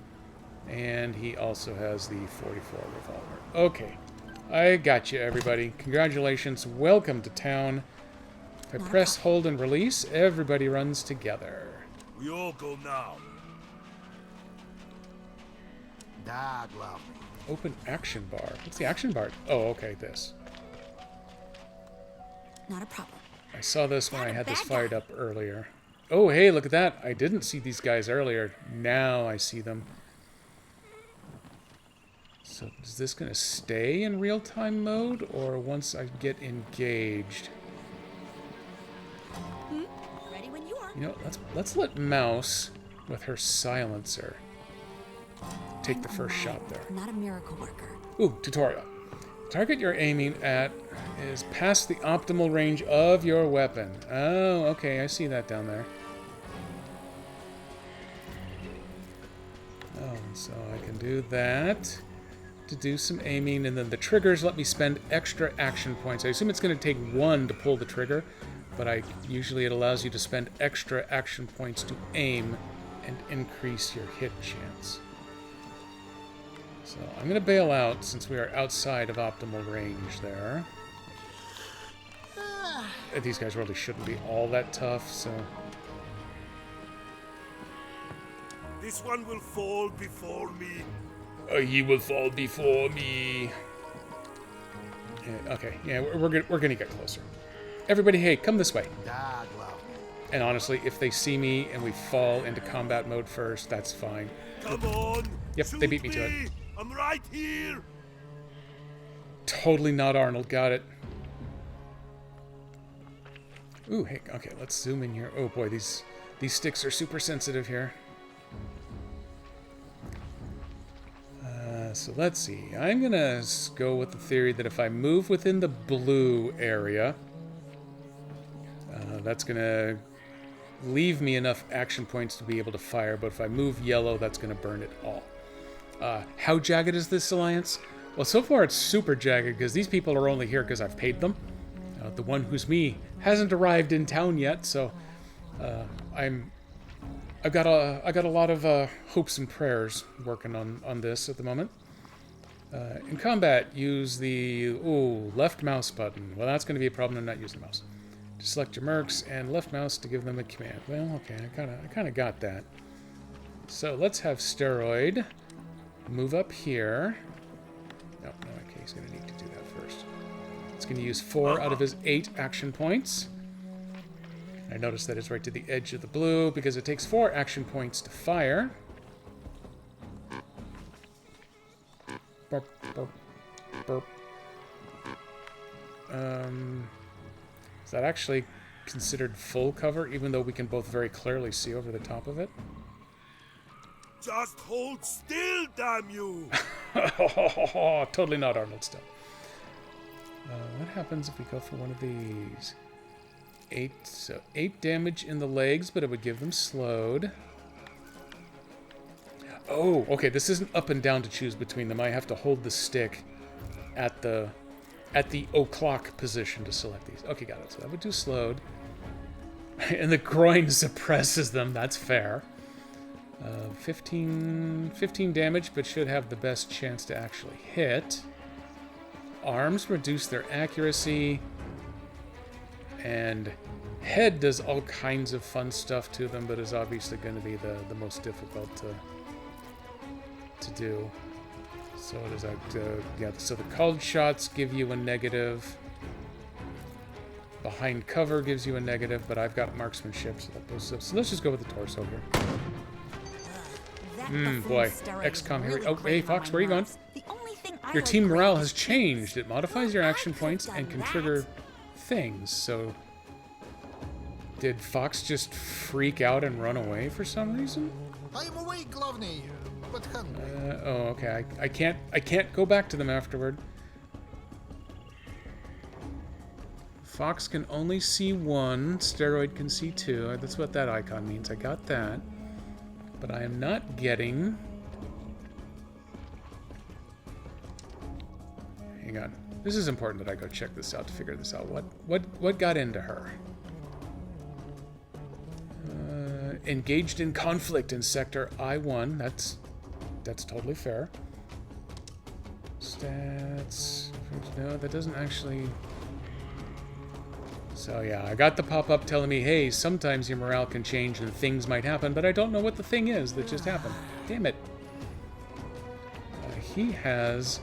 and he also has the 44 revolver. Okay, I got you, everybody. Congratulations. Welcome to town. If I press, hold, and release, everybody runs together. We all go now. Da, Glovney. Open action bar. What's the action bar? Oh, okay, this. Not a problem. I saw this when I had this fired up earlier. Oh, hey, look at that. I didn't see these guys earlier. Now I see them. So is this going to stay in real-time mode, or once I get engaged? Ready when you are. You know, let's let Mouse, with her silencer, take the first shot there. Not a miracle worker. Ooh, tutorial. Target you're aiming at is past the optimal range of your weapon. Oh, okay, I see that down there. Oh, so I can do that to do some aiming, and then the triggers let me spend extra action points. I assume it's going to take one to pull the trigger, but usually it allows you to spend extra action points to aim and increase your hit chance. So I'm going to bail out since we are outside of optimal range there. These guys really shouldn't be all that tough, so... This one will fall before me. He will fall before me. Yeah, okay, yeah, we're gonna get closer. Everybody, hey, come this way. Da, Glovney. And honestly, if they see me and we fall into combat mode first, that's fine. Come on. Yep, shoot they beat me to it. I'm right here. Totally not Arnold, got it. Ooh, hey, okay, let's zoom in here. Oh boy, these sticks are super sensitive here. So let's see. I'm gonna go with the theory that if I move within the blue area, that's gonna leave me enough action points to be able to fire, but if I move yellow, that's gonna burn it all. How jagged is this alliance? Well, so far it's super jagged because these people are only here because I've paid them. The one who's me hasn't arrived in town yet, so I've got a lot of hopes and prayers working on this at the moment. In combat, use the left mouse button. Well, that's going to be a problem. I'm not using the mouse. Just select your mercs and left mouse to give them a command. Well, okay, I kind of got that. So let's have Steroid move up here. No, okay, he's going to need to do that first. It's going to use 4 out of his 8 action points. I notice that it's right to the edge of the blue because it takes 4 action points to fire. Burp, burp, burp. Is that actually considered full cover, even though we can both very clearly see over the top of it? Just hold still, damn you. Totally not Arnold still. What happens if we go for one of these? 8 damage in the legs, but it would give them slowed. Oh, okay, this isn't up and down to choose between them. I have to hold the stick at the o'clock position to select these. Okay, got it. So that would do slowed. And the groin suppresses them. That's fair. 15 damage, but should have the best chance to actually hit. Arms reduce their accuracy. And head does all kinds of fun stuff to them, but is obviously going to be the most difficult to do. So it is yeah. So the called shots give you a negative. Behind cover gives you a negative, but I've got marksmanship, so that goes up. So let's just go with the torso here. Boy, XCOM here. Oh, hey Fox, where are you going? Your team morale has changed. It modifies your action points and can trigger things. So did Fox just freak out and run away for some reason? I'm awake, Glovney, but hungry. Oh, okay. I can't go back to them afterward. Fox can only see 1. Steroid can see 2. That's what that icon means. I got that. But I am not getting... Hang on. This is important that I go check this out to figure this out. What got into her? Engaged in conflict in Sector I-1. That's totally fair. Stats... No, that doesn't actually So yeah, I got the pop-up telling me, hey, sometimes your morale can change and things might happen, but I don't know what the thing is that just happened. Damn it. He has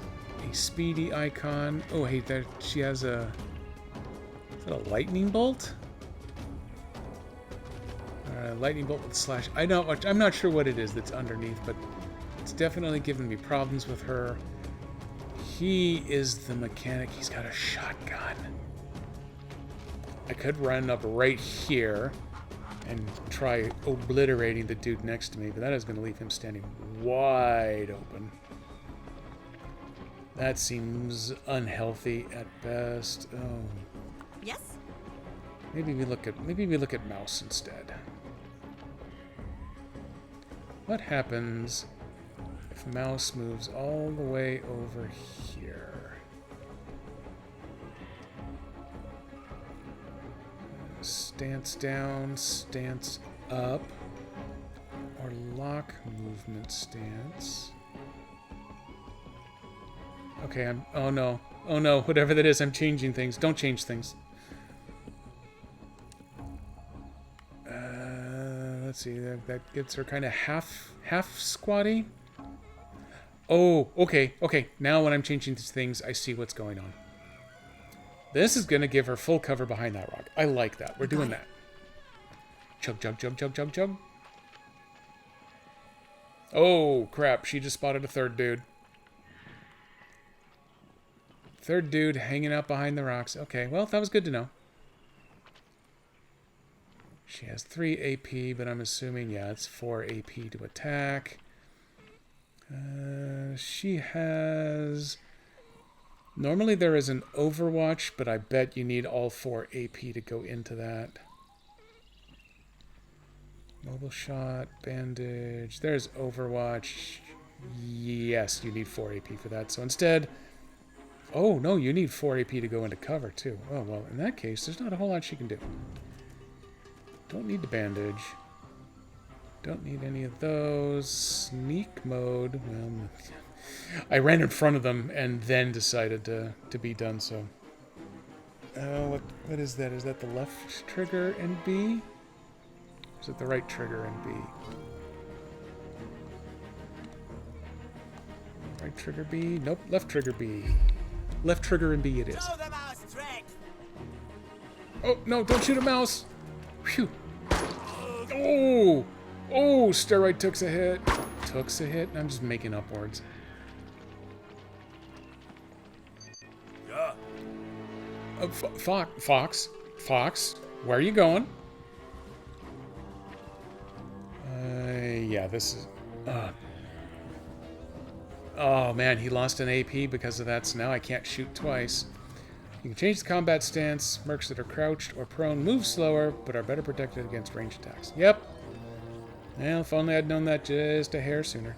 a speedy icon. Oh, hey, there, she has a... Is that a lightning bolt? Lightning bolt with slash. I'm not sure what it is that's underneath, but it's definitely giving me problems with her. He is the mechanic. He's got a shotgun. I could run up right here and try obliterating the dude next to me, but that is going to leave him standing wide open. That seems unhealthy at best. Oh. Yes? Maybe we look at mouse instead. What happens if mouse moves all the way over here? Stance down, stance up, or lock movement stance. Okay, oh no, whatever that is, I'm changing things. Don't change things. Let's see, that gets her kind of half squatty. Oh, okay. Now when I'm changing these things, I see what's going on. This is going to give her full cover behind that rock. I like that. We're doing that. Chug, chug, chug, chug, chug, chug. Oh, crap. She just spotted a third dude. Third dude hanging out behind the rocks. Okay, well, that was good to know. She has 3 AP, but I'm assuming, yeah, it's 4 AP to attack. She has... Normally there is an Overwatch, but I bet you need all 4 AP to go into that. Mobile shot, bandage. There's Overwatch. Yes, you need 4 AP for that. So instead... Oh, no, you need 4 AP to go into cover, too. Oh, well, in that case, there's not a whole lot she can do. Don't need the bandage. Don't need any of those. Sneak mode. Well, I ran in front of them and then decided to be done so. What is that? Is that the left trigger and B? Or is it the right trigger and B? Right trigger B? Nope, left trigger B. Left trigger and B it is. Oh, no, don't shoot a mouse! Phew. Oh! Oh, steroid took a hit. Took a hit. I'm just making up words. Yeah. Fox, where are you going? Yeah, this is... Oh, man, he lost an AP because of that, so now I can't shoot twice. You can change the combat stance. Mercs that are crouched or prone move slower, but are better protected against ranged attacks. Yep. Well, if only I'd known that just a hair sooner.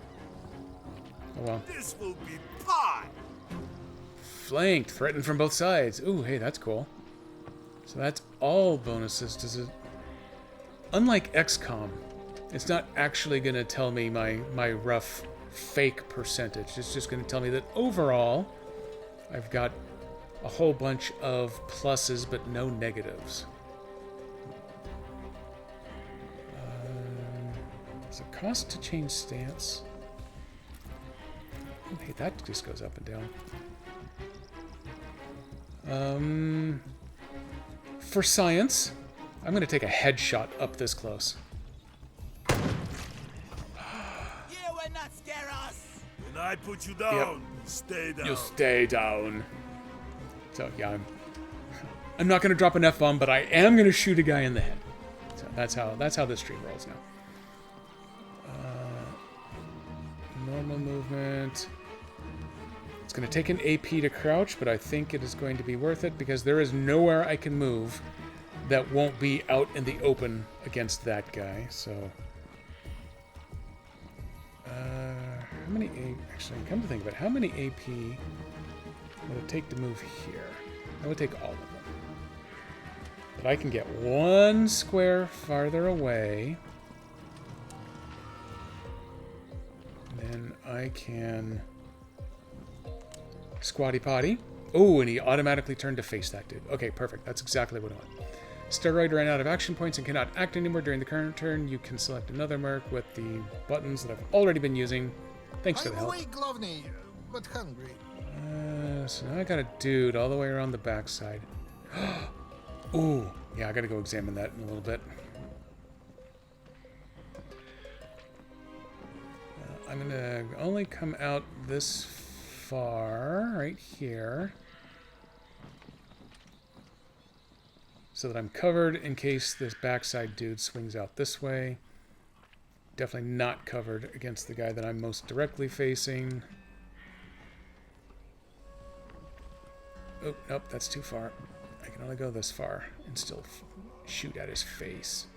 Oh well. This will be pie. Flanked, threatened from both sides. Ooh, hey, that's cool. So that's all bonuses. Does it... Unlike XCOM, it's not actually going to tell me my rough fake percentage. It's just going to tell me that overall, I've got a whole bunch of pluses, but no negatives. Does it cost to change stance? Oh, hey, that just goes up and down. For science, I'm going to take a headshot up this close. You will not scare us. When I put you down, stay down. You stay down. So yeah, I'm not going to drop an F-bomb, but I am going to shoot a guy in the head. So that's how this stream rolls now. Normal movement. It's going to take an AP to crouch, but I think it is going to be worth it because there is nowhere I can move that won't be out in the open against that guy. So, how many actually, come to think of it, how many AP would it take to move here? That would take all of them. But I can get one square farther away. Then I can squatty potty Oh, and he automatically turned to face that dude. Okay, perfect. That's exactly what I want. Steroid ran out of action points and cannot act anymore during the current turn. You can select another merc with the buttons that I've already been using. Thanks for the I'm help. awake, Glovney, but hungry. So now I got a dude all the way around the backside. Ooh, yeah, I gotta go examine that in a little bit. I'm gonna only come out this far, right here, so that I'm covered in case this backside dude swings out this way. Definitely not covered against the guy that I'm most directly facing. Oh, nope, that's too far. I can only go this far and still shoot at his face.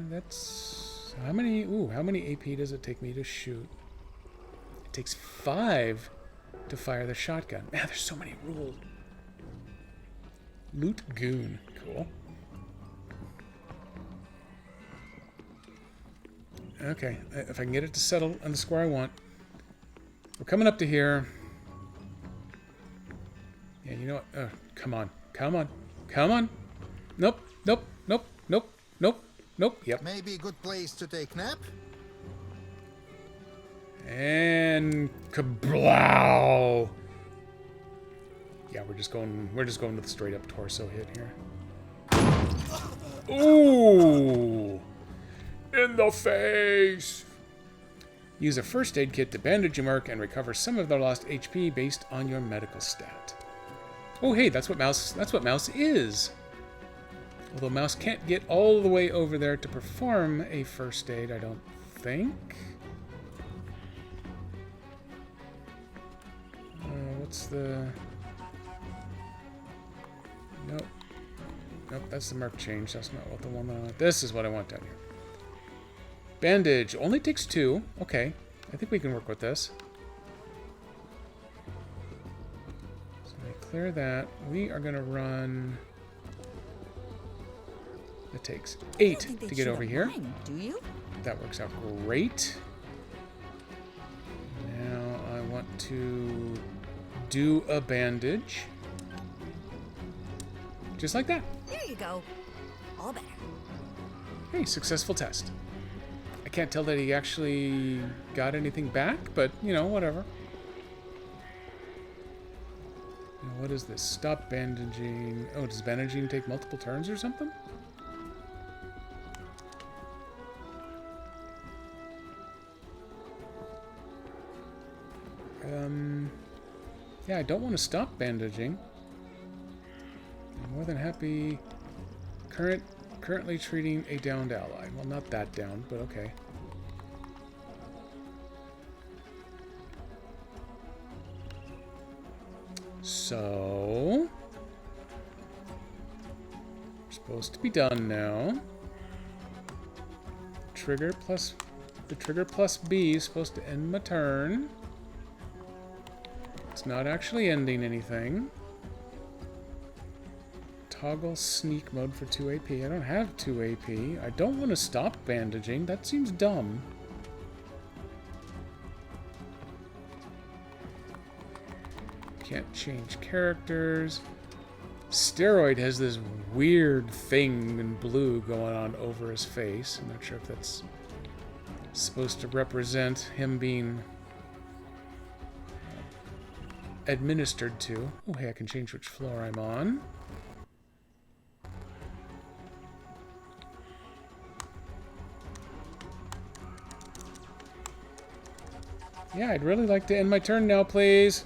That's... How many... Ooh, how many AP does it take me to shoot? It takes 5 to fire the shotgun. Man, there's so many rules. Loot Goon. Cool. Okay, if I can get it to settle on the square I want. We're coming up to here. Yeah, you know what? Oh, come on. Come on. Come on. Nope. Nope. Nope. Nope. Nope. Nope. Yep. Maybe a good place to take nap? And kablow. Yeah, we're just going with a straight up torso hit here. Ooh. In the face. Use a first aid kit to bandage your mark and recover some of their lost HP based on your medical stat. Oh, hey, that's what mouse is. Although mouse can't get all the way over there to perform a first aid, I don't think. What's the... Nope. Nope, that's the mark change. That's not what the one that I want. This is what I want down here. Bandage only takes 2. Okay, I think we can work with this. So I clear that. We are going to run... It takes 8 to get over here. Do you? That works out great. Now I want to do a bandage. Just like that. There you go. All better. Hey, successful test. I can't tell that he actually got anything back, but, you know, whatever. Now, what is this? Stop bandaging. Oh, does bandaging take multiple turns or something? Yeah, I don't want to stop bandaging. I'm more than happy. Currently treating a downed ally. Well, not that downed, but okay. So... we're supposed to be done now. The trigger plus B is supposed to end my turn. It's not actually ending anything. Toggle sneak mode for 2 AP. I don't have 2 AP. I don't want to stop bandaging. That seems dumb. Can't change characters. Steroid has this weird thing in blue going on over his face. I'm not sure if that's supposed to represent him being administered to. Oh, hey, I can change which floor I'm on. Yeah, I'd really like to end my turn now, please.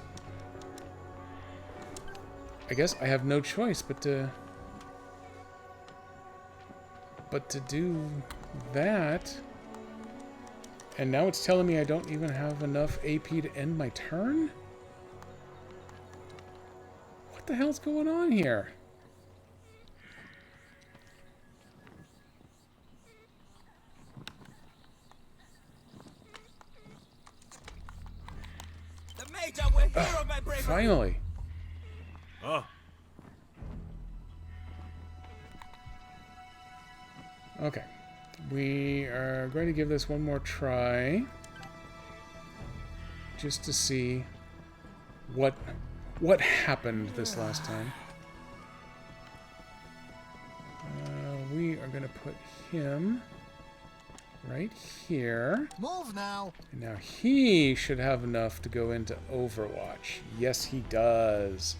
I guess I have no choice but to do that. And now it's telling me I don't even have enough AP to end my turn? What the hell's going on here? The Major will hear my bravery. Finally. Ah, Okay. We are going to give this one more try. just to see what happened this last time. We are going to put him right here. Move now. And now he should have enough to go into Overwatch. Yes, he does.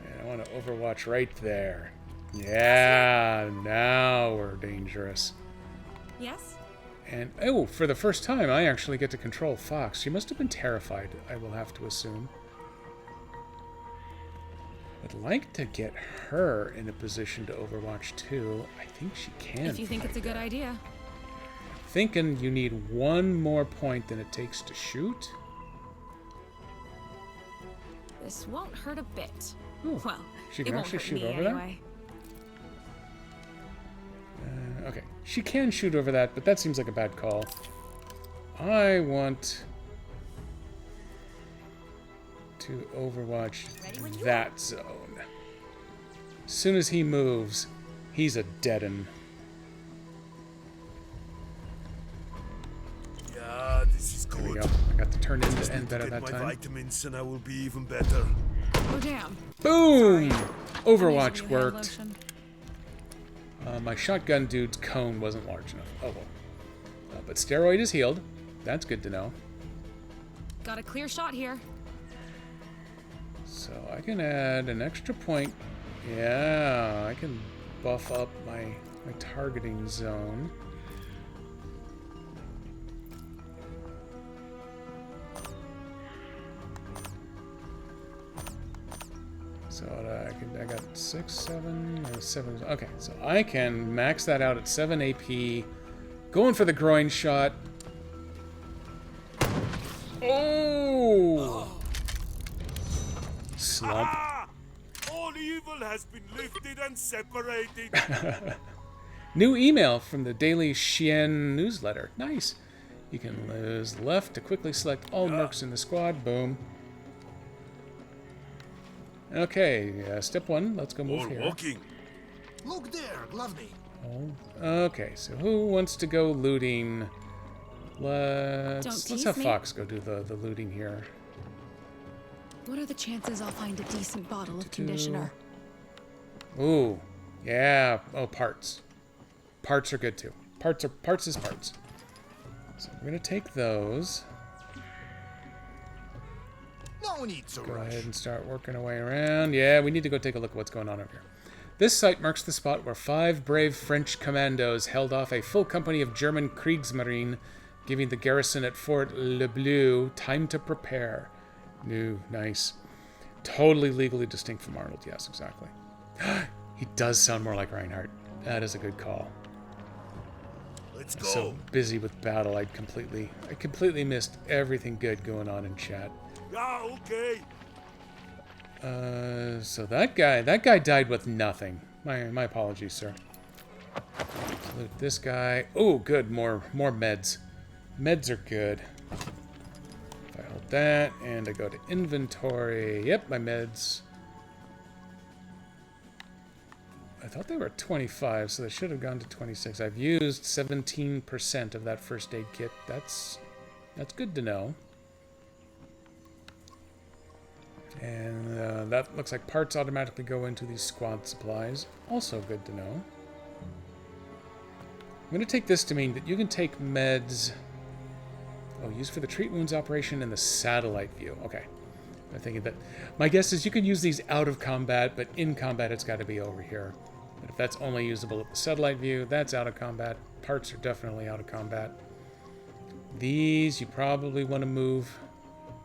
And I want to Overwatch right there. Yeah, now we're dangerous. Yes? And, oh, for the first time, I actually get to control Fox. She must have been terrified, I will have to assume. I'd like to get her in a position to Overwatch too. I think she can. If you think it's a good idea. Thinking you need one more point than it takes to shoot. This won't hurt a bit. Ooh, Well, she it can won't actually hurt shoot me over anyway. that. Okay, she can shoot over that, but that seems like a bad call. I want to Overwatch that zone. As soon as he moves, he's a deaden. Yeah, this is There we good. go. I got the turn into Just end need to better get that my time. vitamins and I will be even better. Oh, damn. Boom! I'm Overwatch using your hand worked. lotion. My shotgun dude's cone wasn't large enough. Oh well. But steroid is healed. That's good to know. Got a clear shot here. So I can add an extra point. Yeah, I can buff up my targeting zone. So I got 6, 7, 7. Okay, so I can max that out at 7 AP. Going for the groin shot. Oh! Slump. Ah! All evil has been lifted and separated. New email from the Daily Chien newsletter. Nice. You can use left to quickly select all mercs in the squad. Boom. Okay, step 1. Let's go move More here. walking. Look there, Glovney. Oh, okay, so who wants to go looting? Let's tease have me. Fox go do the looting here. What are the chances I'll find a decent bottle of conditioner? Ooh, yeah. Oh, parts. Parts are good too. Parts is parts. So we're gonna take those. No need to Go rush. ahead and start working our way around. Yeah, we need to go take a look at what's going on over here. This site marks the spot where 5 brave French commandos held off a full company of German Kriegsmarine, giving the garrison at Fort Le Bleu time to prepare. New, nice. Totally legally distinct from Arnold. Yes, exactly. He does sound more like Reinhardt. That is a good call. Let's I'm go. so busy with battle, I completely missed everything good going on in chat. Yeah, okay. So that guy died with nothing. My apologies, sir. Salute this guy. Oh, good, more meds. Meds are good. If I hold that and I go to inventory, yep, my meds. I thought they were at 25, so they should have gone to 26. I've used 17% of that first aid kit. That's good to know. And that looks like parts automatically go into these squad supplies. Also good to know. I'm going to take this to mean that you can take meds. Oh, used for the treat wounds operation and the satellite view. Okay. I'm thinking that. My guess is you can use these out of combat, but in combat it's got to be over here. But if that's only usable at the satellite view, that's out of combat. Parts are definitely out of combat. These you probably want to move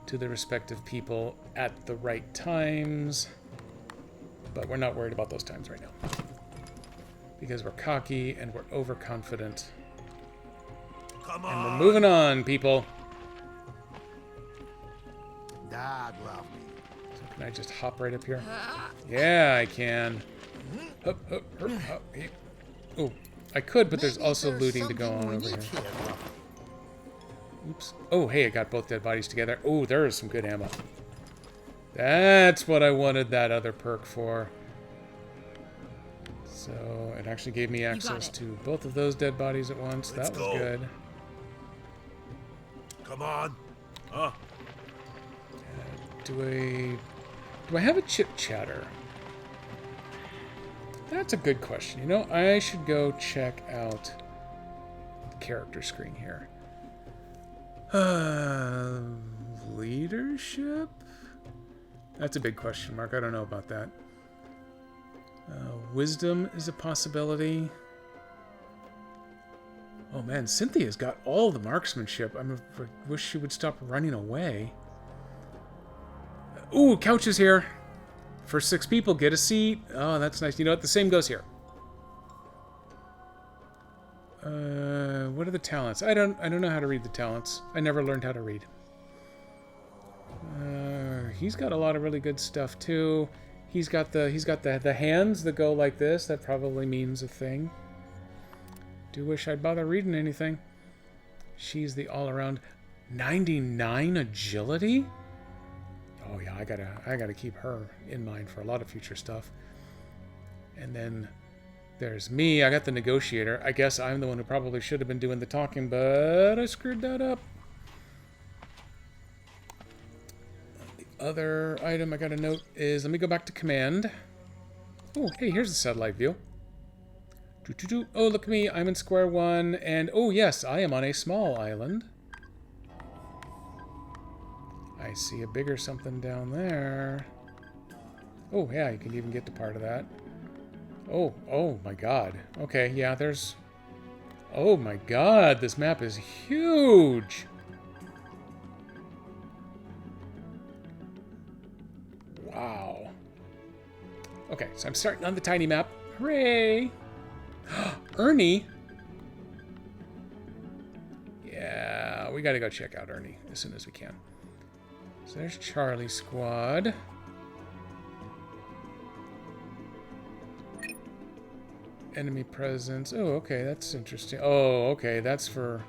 to the respective people at the right times. But we're not worried about those times right now. Because we're cocky and we're overconfident. Come And we're on. moving on, people. Dad love me. So can I just hop right up here? Yeah, I can. Up, up, up, up. Oh, I could, but there's Maybe also there's looting to go something on we over need here. Glovney. Oops. Oh, hey, I got both dead bodies together. Oh, there is some good ammo. That's what I wanted that other perk for. So it actually gave me access it. to both of those dead bodies at once. Let's That was go. good. Come on. Huh? Do I have a chip chatter? That's a good question. You know, I should go check out the character screen here. Leadership? That's a big question mark. I don't know about that. Wisdom is a possibility. Oh man, Cynthia's got all the marksmanship. I wish she would stop running away. Ooh, couch is here. For 6 people, get a seat. Oh, that's nice. You know what? The same goes here. What are the talents? I don't know how to read the talents. I never learned how to read. He's got a lot of really good stuff too. He's got the hands that go like this. That probably means a thing. Do wish I'd bother reading anything. She's the all-around 99 agility. Oh yeah, I gotta keep her in mind for a lot of future stuff. And then there's me. I got the negotiator. I guess I'm the one who probably should have been doing the talking, but I screwed that up. The other item I gotta note is, let me go back to command. Oh, hey, here's the satellite view. Oh, look at me. I'm in square one, and oh yes, I am on a small island. I see a bigger something down there. Oh, yeah, you can even get to part of that. Oh my god. Okay, yeah, there's... Oh my god, this map is huge! Wow. Okay, so I'm starting on the tiny map. Hooray! Ernie? Yeah, we gotta go check out Ernie as soon as we can. So there's Charlie Squad. Enemy presence. Oh, okay, that's interesting. Oh, okay, that's for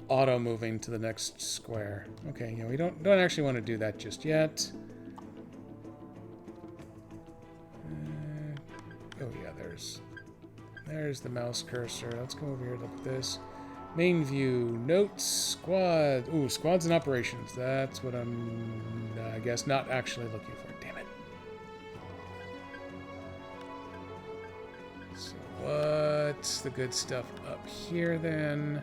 auto moving to the next square. Okay, yeah, we don't actually want to do that just yet. Oh yeah, there's the mouse cursor. Let's go over here. Look at this. Main view, notes, squad. Ooh, squads and operations. That's what I'm, I guess, not actually looking for. Damn it. So what's the good stuff up here then?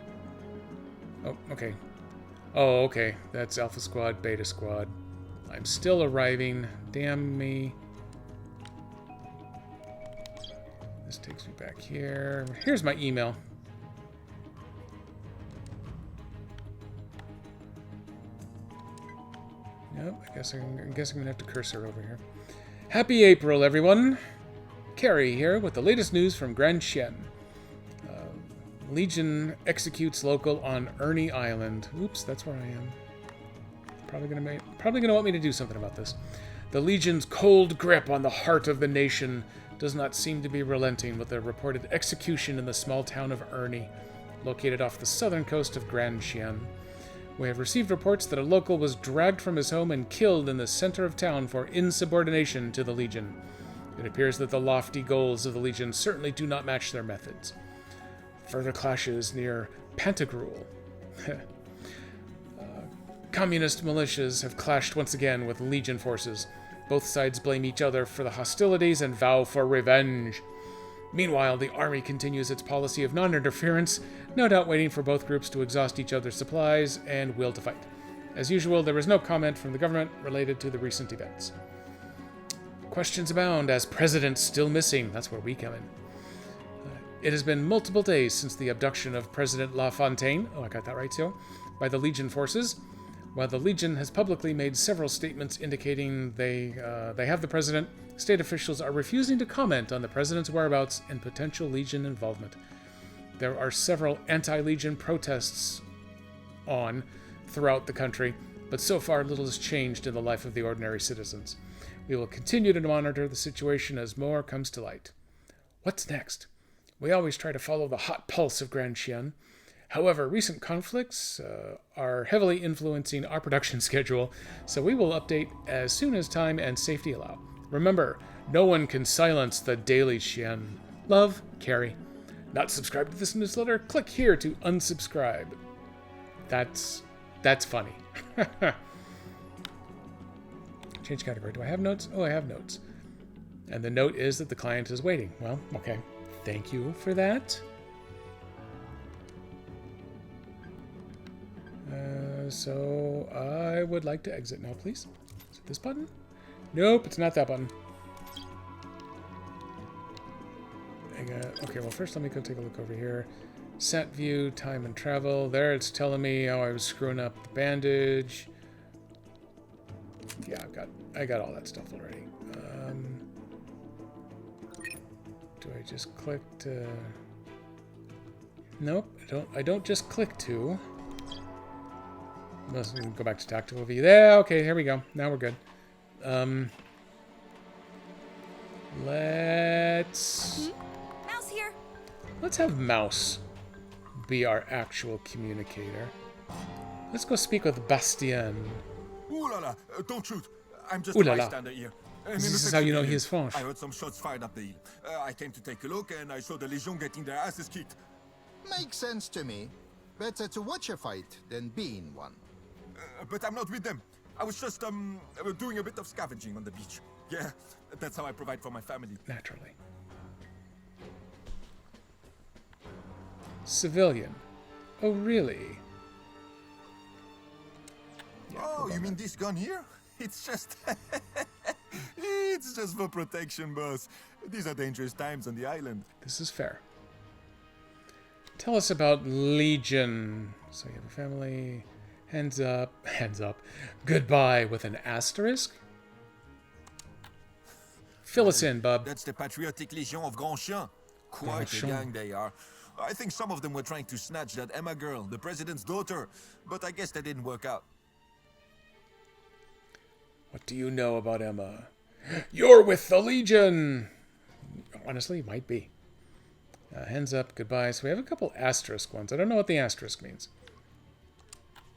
Oh, okay. Oh, okay. That's Alpha Squad, Beta Squad. I'm still arriving. Damn me. This takes me back here. Here's my email. Nope, I guess I'm gonna have to cursor over here. Happy April, everyone! Carrie here with the latest news from Grand Chien. Legion executes local on Ernie Island. Oops, that's where I am. Probably gonna want me to do something about this. The Legion's cold grip on the heart of the nation does not seem to be relenting with the reported execution in the small town of Ernie, located off the southern coast of Grand Chien. We have received reports that a local was dragged from his home and killed in the center of town for insubordination to the Legion. It appears that the lofty goals of the Legion certainly do not match their methods. Further clashes near Pantagruel. Communist militias have clashed once again with Legion forces. Both sides blame each other for the hostilities and vow for revenge. Meanwhile, the army continues its policy of non-interference, no doubt waiting for both groups to exhaust each other's supplies and will to fight. As usual, there is no comment from the government related to the recent events. Questions abound as President still missing. That's where we come in. It has been multiple days since the abduction of President LaFontaine, oh, I got that right, too, by the Legion forces. While the Legion has publicly made several statements indicating they have the president, state officials are refusing to comment on the president's whereabouts and potential Legion involvement. There are several anti-Legion protests on throughout the country, but so far little has changed in the life of the ordinary citizens. We will continue to monitor the situation as more comes to light. What's next? We always try to follow the hot pulse of Grand Chien. However, recent conflicts are heavily influencing our production schedule, so we will update as soon as time and safety allow. Remember, no one can silence the Daily Chien. Love, Carrie. Not subscribed to this newsletter? Click here to unsubscribe. That's That's funny. Change category. Do I have notes? Oh, I have notes. And the note is that the client is waiting. Well, okay. Thank you for that. So I would like to exit now, please. Is it this button? Nope, it's not that button. Okay, well, first let me go take a look over here. Set view, time and travel. There it's telling me how I was screwing up the bandage. Yeah, I got all that stuff already. Do I just click to... Nope, I don't just click to. Let's go back to tactical view. There, okay, here we go. Now we're good. Let's Mouse here. Let's have Mouse be our actual communicator. Let's go speak with Bastien. Ooh la la, don't shoot. I'm just Ooh a la la. bystander here. This is how you know he is French. I heard some shots fired up the hill. I came to take a look and I saw the Legion getting their asses kicked. Makes sense to me. Better to watch a fight than be in one. But I'm not with them. I was just doing a bit of scavenging on the beach. Yeah, that's how I provide for my family. Naturally. Civilian. Oh, really? Yeah, Oh, you mean this gun here? It's just... it's just for protection, boss. These are dangerous times on the island. This is fair. Tell us about Legion. So you have a family. Hands up. Hands up. Goodbye with an asterisk? Fill us in, bub. That's the Patriotic Legion of Grandchamp. Quite a Grandchamp. gang they are. I think some of them were trying to snatch that Emma girl, the president's daughter, but I guess that didn't work out. What do you know about Emma? You're with the Legion! Honestly, might be. Hands up, goodbye. So we have a couple asterisk ones. I don't know what the asterisk means.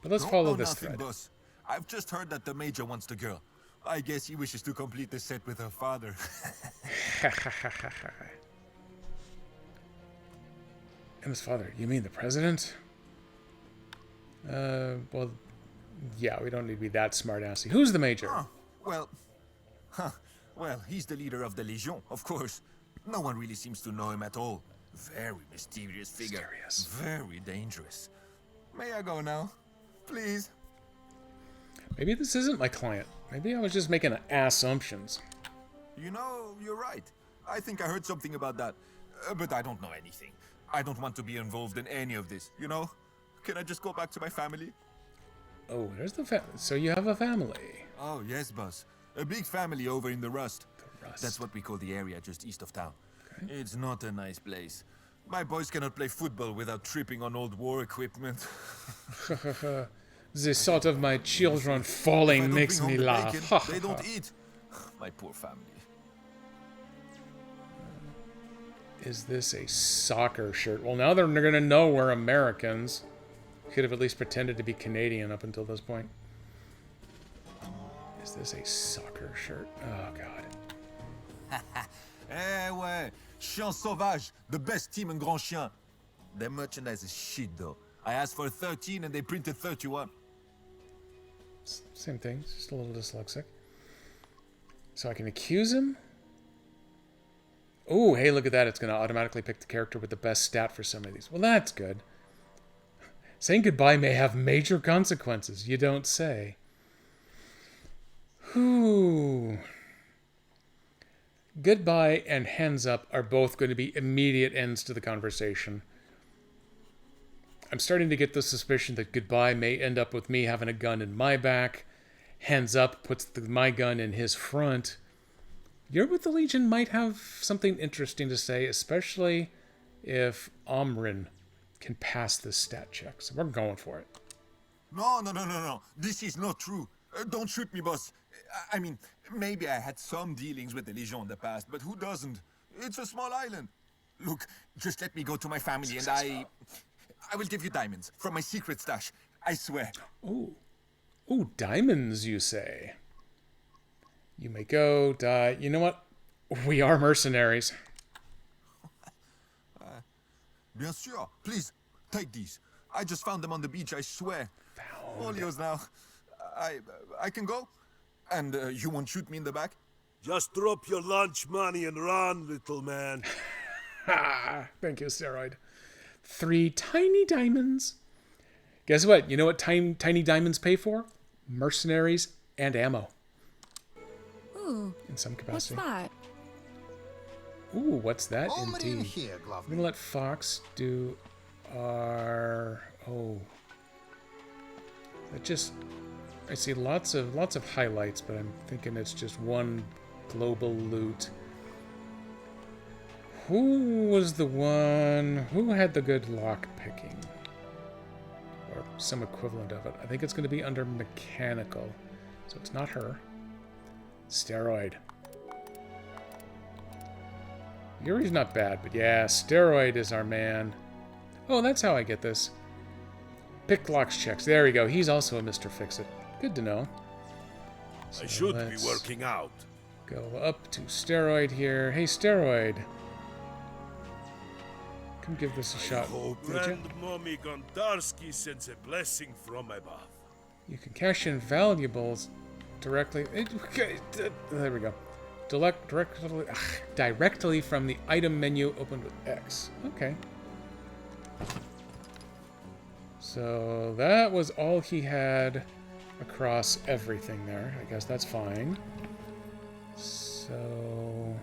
But let's Don't follow know this nothing, thread. boss. I've just heard that the Major wants the girl. I guess he wishes to complete the set with her father. Emma's father. You mean the president? Well, yeah, we don't need to be that smart-assy. Who's the Major? Well, well, he's the leader of the Legion, of course. No one really seems to know him at all. Very mysterious figure. Mysterious. Very dangerous. May I go now? Please? Maybe this isn't my client. Maybe I was just making assumptions. You know, you're right. I think I heard something about that. But I don't know anything. I don't want to be involved in any of this, you know? Can I just go back to my family? Oh, there's the so you have a family. Oh, yes, boss. A big family over in the Rust. The Rust. That's what we call the area just east of town. Okay. It's not a nice place. My boys cannot play football without tripping on old war equipment. The thought of my children If I falling don't makes bring me home the laugh. bacon, they don't eat. My poor family. Is this a soccer shirt? Well, now they're going to know we're Americans. Could have at least pretended to be Canadian up until this point. Is this a soccer shirt? Oh, God. Eh ouais, Chien Sauvage, the best team in Grandchamp. Their merchandise is shit though. I asked for 13 and they printed 31. Same thing, just a little dyslexic. So I can accuse him? Oh, hey, look at that. It's going to automatically pick the character with the best stat for some of these. Well, that's good. Saying goodbye may have major consequences. You don't say. Whew. Goodbye and hands up are both going to be immediate ends to the conversation. I'm starting to get the suspicion that goodbye may end up with me having a gun in my back. Hands up puts my gun in his front. You're with the Legion might have something interesting to say, especially if Omrin can pass this stat check. So we're going for it. No. This is not true. Don't shoot me, boss. I mean, maybe I had some dealings with the Legion in the past, but who doesn't? It's a small island. Look, just let me go to my family and I will give you diamonds from my secret stash. I swear. Ooh, diamonds, you say? You may go, die. You know what? We are mercenaries. Bien sûr. Please, take these. I just found them on the beach, I swear. All yours now. I can go? And you won't shoot me in the back? Just drop your lunch money and run, little man. Thank you, Steroid. 3 tiny diamonds. Guess what? You know what tiny diamonds pay for? Mercenaries and ammo. Ooh, In some what's capacity. that? Ooh, what's that All in indeed? here, I'm Glovely. gonna let Fox do our... Oh. That just... I see lots of highlights, but I'm thinking it's just one global loot. Who was the one... Who had the good lock picking? Or some equivalent of it. I think it's going to be under mechanical. So it's not her. Steroid. Yuri's not bad, but yeah, Steroid is our man. Oh, that's how I get this. Pick locks checks. There we go. He's also a Mr. Fix-It. Good to know. So I should be let's working out. go up to Steroid here. Hey, Steroid. Come give this a shot, Oh, would you? Grandmommy Gondarski sends a blessing from above. You can cash in valuables directly. There we go. Directly from the item menu opened with X. Okay. So that was all he had across everything there. I guess that's fine. So...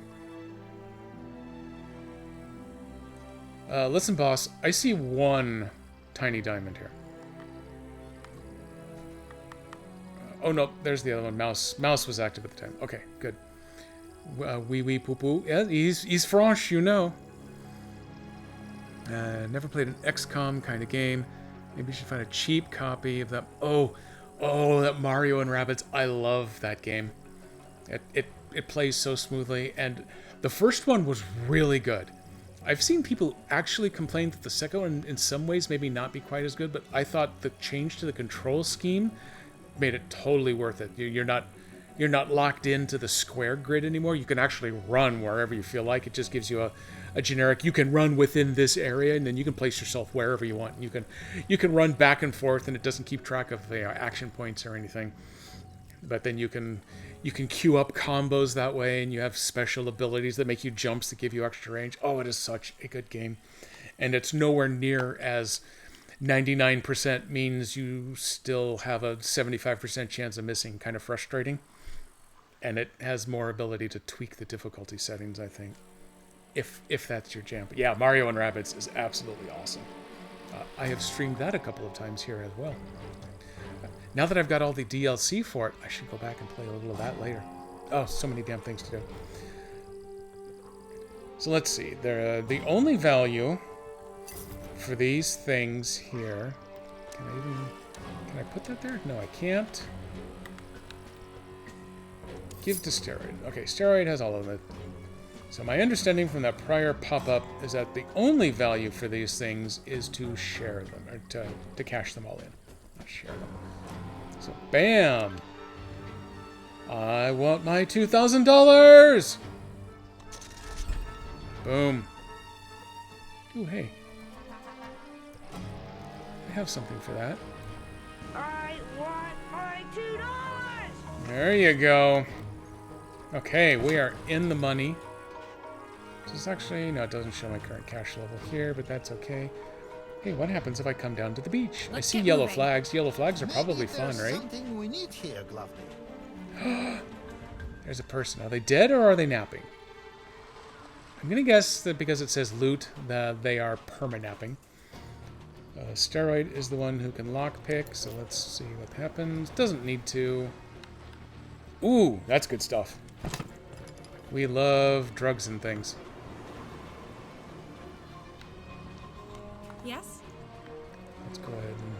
listen, boss. I see one tiny diamond here. Oh, no. There's the other one. Mouse was active at the time. Okay, good. Wee poo poo. Yeah, he's French, you know. Never played an XCOM kind of game. Maybe you should find a cheap copy of that. Oh, that Mario and Rabbids. I love that game. It plays so smoothly, and the first one was really good. I've seen people actually complain that the second one, in some ways, maybe not be quite as good, but I thought the change to the control scheme made it totally worth it. You're not locked into the square grid anymore. You can actually run wherever you feel like. It just gives you a generic, you can run within this area, and then you can place yourself wherever you want. You can run back and forth, and it doesn't keep track of the action points or anything. But then you can queue up combos that way, and you have special abilities that make you jumps that give you extra range. Oh, it is such a good game. And it's nowhere near as 99% means you still have a 75% chance of missing. Kind of frustrating. And it has more ability to tweak the difficulty settings, I think, if that's your jam. But yeah, Mario and Rabbids is absolutely awesome. I have streamed that a couple of times here as well. Now that I've got all the DLC for it, I should go back and play a little of that later. Oh, so many damn things to do. So let's see. The only value for these things here... Can I put that there? No, I can't. Give to Steroid. Okay, Steroid has all of it. So my understanding from that prior pop-up is that the only value for these things is to share them, or to cash them all in. Not share them. So, bam! I want my $2,000! Boom. Ooh, hey. I have something for that. I want my $2! There you go. Okay, we are in the money. This is actually... No, it doesn't show my current cash level here, but that's okay. Hey, what happens if I come down to the beach? I see get yellow moving. flags. Yellow flags are Maybe probably fun, there's right? something we need here, Glovely. There's a person. Are they dead or are they napping? I'm going to guess that because it says loot, that they are perma-napping. Steroid is the one who can lockpick, so let's see what happens. Doesn't need to. Ooh, that's good stuff. We love drugs and things. Yes? Let's go ahead and...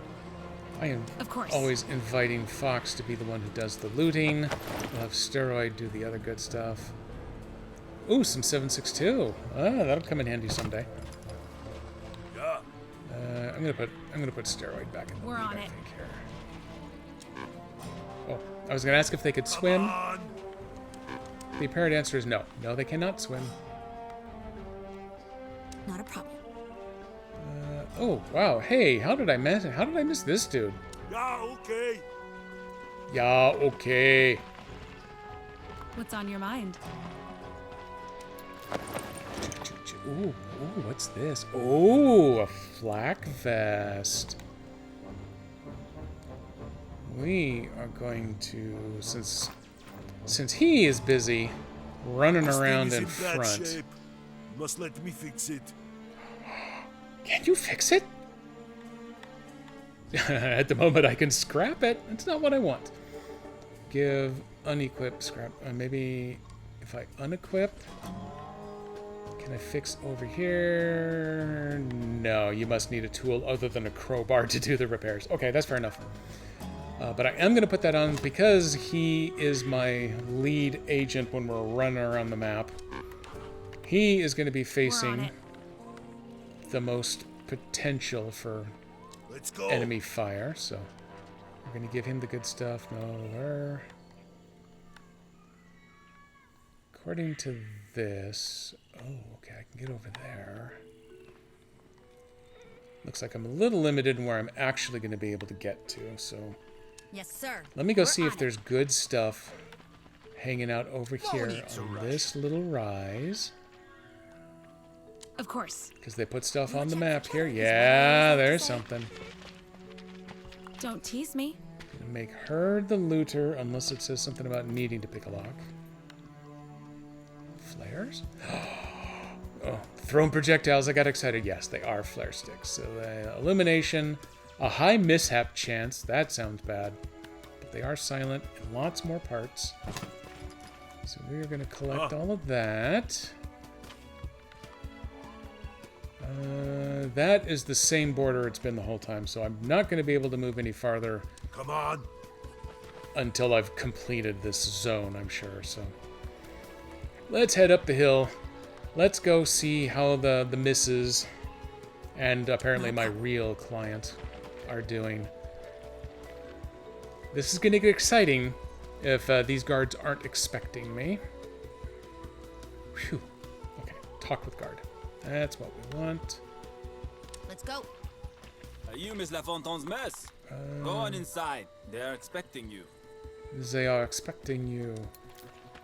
I am Of course. always inviting Fox to be the one who does the looting. We'll have Steroid do the other good stuff. Ooh, some 7.62. Ah, that'll come in handy someday. Yeah. I'm gonna put Steroid back in the We're lead, on I it. think here. Oh, I was gonna ask if they could swim. On. The apparent answer is no. No, they cannot swim. Not a problem. Oh, wow. Hey, how did I miss this dude? Yeah, okay. Yeah, okay. What's on your mind? Ooh, ooh, what's this? Ooh, a flak vest. We are going to, since he is busy running This thing around is in in bad front. shape. You must let me fix it. Can you fix it? At the moment, I can scrap it. It's not what I want. Give unequip scrap. Maybe if I unequip, can I fix over here? No, you must need a tool other than a crowbar to do the repairs. Okay, that's fair enough. But I am going to put that on because he is my lead agent when we're running around the map. He is going to be facing the most potential for Let's go. enemy fire, so we're going to give him the good stuff. No, where? According to this... Oh, okay, I can get over there. Looks like I'm a little limited in where I'm actually going to be able to get to, so... Yes, sir. Let me go see if there's good stuff hanging out over here need to on rush. this little rise. Of course. Because they put stuff on the map here. Yeah, there's something. Don't tease me. Gonna make her the looter unless it says something about needing to pick a lock. Flares? Oh, thrown projectiles. I got excited. Yes, they are flare sticks. So illumination, a high mishap chance. That sounds bad. But they are silent and lots more parts. So we're going to collect all of that. That is the same border it's been the whole time, so I'm not going to be able to move any farther Come on. until I've completed this zone, I'm sure. So let's head up the hill. Let's go see how the missus and apparently my real client are doing. This is going to get exciting if these guards aren't expecting me. Phew. Okay, talk with guard. That's what we want. Let's go. Are you Miss LaFontaine's mess? Go on inside. They are expecting you. They are expecting you.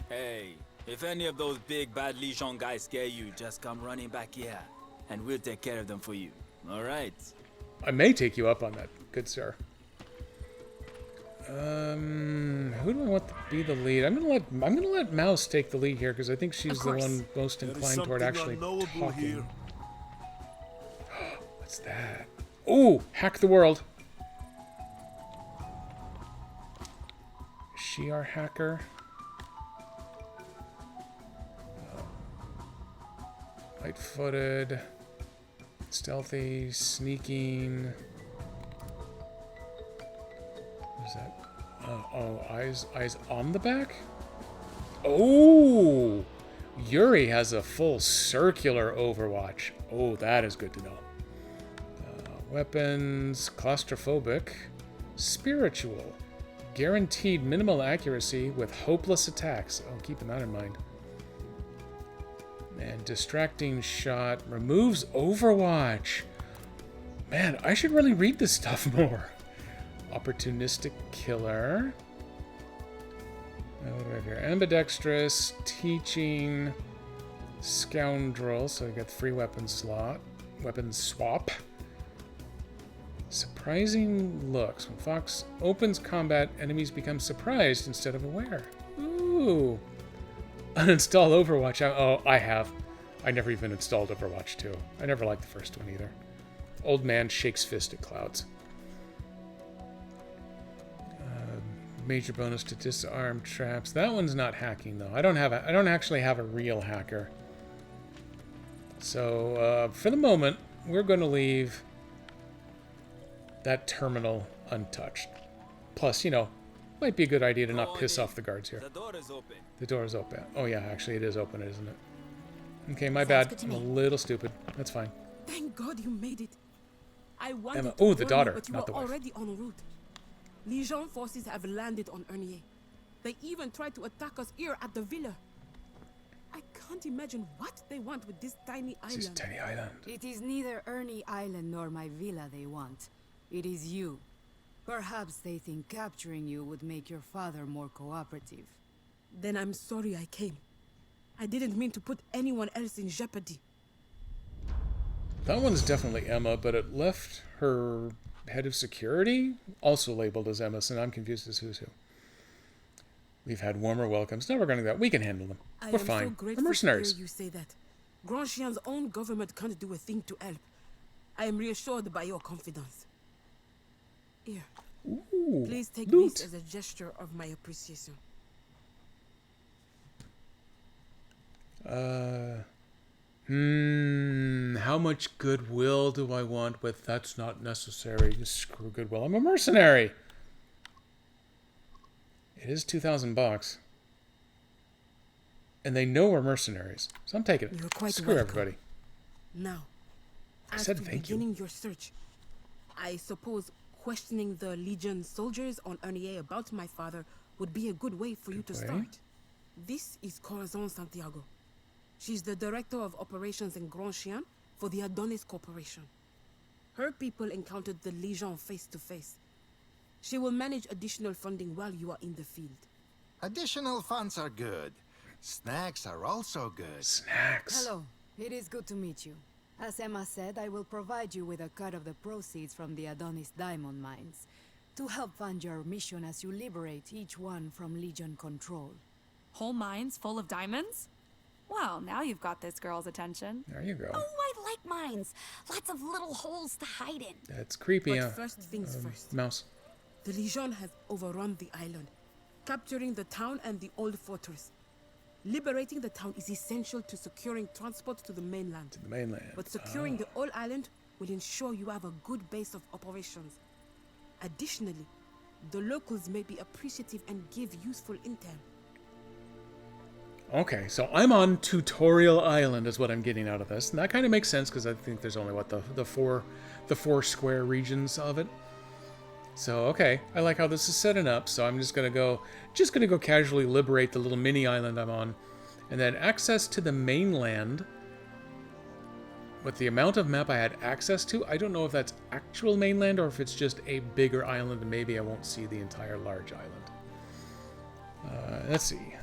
Hey, if any of those big bad Legion guys scare you, just come running back here, and we'll take care of them for you. All right? I may take you up on that, good sir. Who do I want to be the lead? I'm gonna let Mouse take the lead here because I think she's the one most There is inclined toward something actually unknowable talking. here. What's that? Ooh, hack the world. Is she our hacker? Light-footed, stealthy, sneaking. What is that? Oh, eyes on the back? Oh! Yuri has a full circular overwatch. Oh, that is good to know. Weapons, claustrophobic, spiritual, guaranteed minimal accuracy with hopeless attacks. Oh, keeping that in mind. And distracting shot removes overwatch. Man, I should really read this stuff more. Opportunistic killer. What do we have here? Ambidextrous, teaching, scoundrel. So we got free weapon slot, weapon swap. Surprising looks. When Fox opens combat, enemies become surprised instead of aware. Ooh. Uninstall Overwatch. Oh, I have. I never even installed Overwatch 2. I never liked the first one either. Old man shakes fist at clouds. Major bonus to disarm traps. That one's not hacking though. I don't actually have a real hacker. So for the moment, we're going to leave that terminal untouched. Plus, you know, might be a good idea to not piss off the guards here. The door is open. The door is open. Oh yeah, actually it is open, isn't it? Okay, my bad. I'm a little stupid. That's fine. Thank God you made it. I wanted Emma. to Oh, the warn daughter, you, but you not were the wife. already en route. Legion forces have landed on Ernier. They even tried to attack us here at the villa. I can't imagine what they want with this tiny This is island. tiny island. It is neither Ernie Island nor my villa they want. It is you. Perhaps they think capturing you would make your father more cooperative. Then I'm sorry I came. I didn't mean to put anyone else in jeopardy. That one's definitely Emma, but it left her head of security also labeled as Emma, so I'm confused as who's who. We've had warmer welcomes. No, we're going to go. We can handle them. I We're am fine. so We're grateful mercenaries. to hear you say that. Grandchien's own government can't do a thing to help. I am reassured by your confidence. Here, Ooh, please take loot. this as a gesture of my appreciation. How much goodwill do I want with that's not necessary? Just screw goodwill. I'm a mercenary. It is $2,000. And they know we're mercenaries. So I'm taking it. You're quite Screw welcome. everybody. Now, I as said to thank you. beginning your search, I suppose questioning the Legion soldiers on Ernier about my father would be a good way for you to way. start. This is Corazon Santiago. She's the director of operations in Grandchien for the Adonis Corporation. Her people encountered the Legion face to face. She will manage additional funding while you are in the field. Additional funds are good. Snacks are also good. Snacks. Hello, it is good to meet you. As Emma said, I will provide you with a cut of the proceeds from the Adonis diamond mines to help fund your mission as you liberate each one from Legion control. Whole mines full of diamonds? Well, now you've got this girl's attention. There you go. Oh, I like mines. Lots of little holes to hide in. That's creepy. But first things first. Mouse. The Legion has overrun the island, capturing the town and the old fortress. Liberating the town is essential to securing transport to the mainland. The mainland. But securing the old island will ensure you have a good base of operations. Additionally, the locals may be appreciative and give useful intel. Okay, so I'm on Tutorial Island is what I'm getting out of this. And that kind of makes sense because I think there's only, what, the four square regions of it. So, okay, I like how this is setting up. So I'm just gonna go casually liberate the little mini island I'm on. And then access to the mainland. With the amount of map I had access to, I don't know if that's actual mainland or if it's just a bigger island and maybe I won't see the entire large island. Let's see.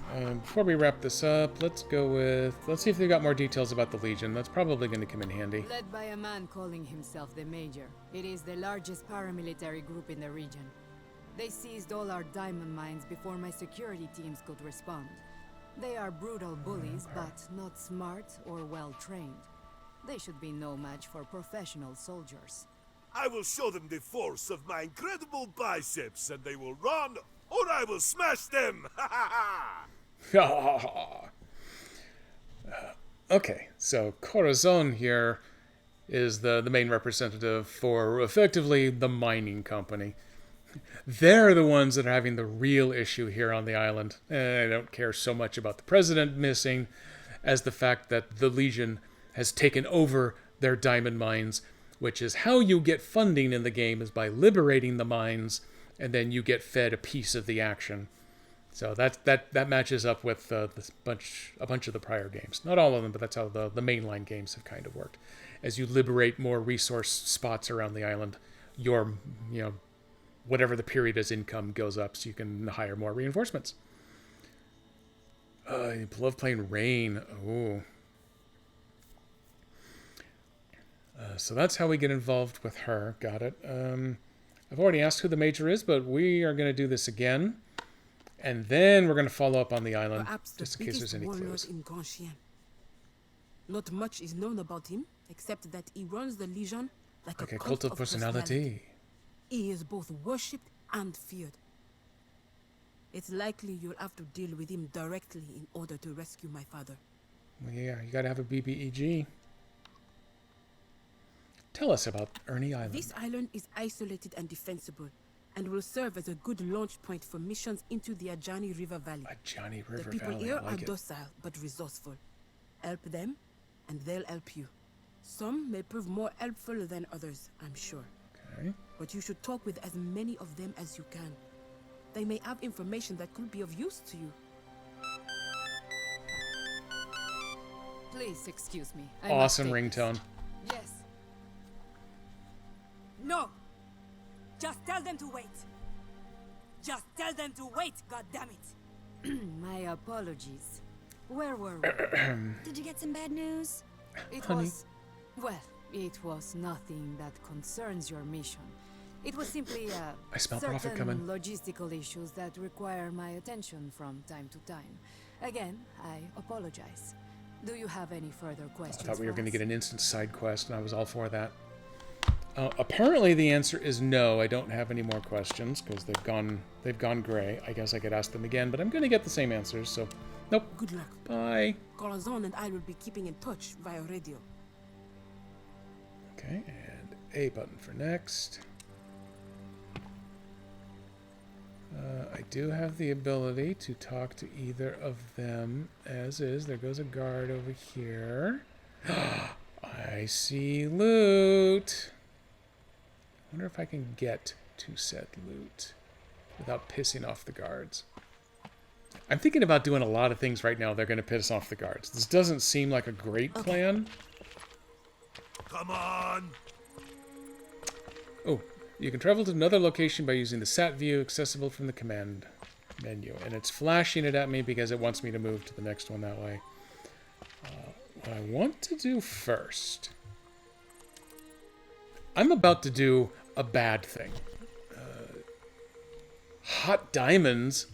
Before we wrap this up, let's see if they've got more details about the Legion. That's probably going to come in handy. Led by a man calling himself the Major, it is the largest paramilitary group in the region. They seized all our diamond mines before my security teams could respond. They are brutal bullies, but not smart or well-trained. They should be no match for professional soldiers. I will show them the force of my incredible biceps, and they will run, or I will smash them! Ha ha ha! Okay, so Corazon here is the main representative for effectively the mining company. They're the ones that are having the real issue here on the island. I don't care so much about the president missing as the fact that the Legion has taken over their diamond mines, which is how you get funding in the game, is by liberating the mines, and then you get fed a piece of the action. So that matches up with a bunch of the prior games. Not all of them, but that's how the mainline games have kind of worked. As you liberate more resource spots around the island, your whatever the period as income goes up, so you can hire more reinforcements. You love playing Rain. Ooh. So that's how we get involved with her. Got it. I've already asked who the Major is, but we are going to do this again. And then we're going to follow up on the island, Perhaps just the in case there's biggest any warlord clues. in Grandchien. Not much is known about him, except that he runs the Legion like Like a a cult of personality. He is both worshipped and feared. It's likely you'll have to deal with him directly in order to rescue my father. Well, yeah, you got to have a BBEG. Tell us about Ernie Island. This island is isolated and defensible, and will serve as a good launch point for missions into the Ajani River Valley. Ajani River The people Valley, here I like are it. docile but resourceful. Help them, and they'll help you. Some may prove more helpful than others, I'm sure. Okay. But you should talk with as many of them as you can. They may have information that could be of use to you. Please excuse me. I Awesome must take this. ringtone. Yes. No! Just tell them to wait. Just tell them to wait, goddammit. My apologies. Where were we? Did you get some bad news? It Honey. was... Well, it was nothing that concerns your mission. It was simply I smell profit coming. logistical issues that require my attention from time to time. Again, I apologize. Do you have any further I questions? thought we were for going to us? get an instant side quest, and I was all for that. Apparently, the answer is no. I don't have any more questions because they've gone gray. I guess I could ask them again, but I'm going to get the same answers. So, nope. Good luck. Bye. Corazon and I will be keeping in touch via radio. Okay, and A button for next. I do have the ability to talk to either of them as is. There goes a guard over here. I see loot. I wonder if I can get to said loot without pissing off the guards. I'm thinking about doing a lot of things right now. They're going to piss off the guards. This doesn't seem like a great plan. Come on! Oh, you can travel to another location by using the sat view accessible from the command menu. And it's flashing it at me because it wants me to move to the next one that way. What I want to do first... I'm about to do a bad thing. Hot Diamonds.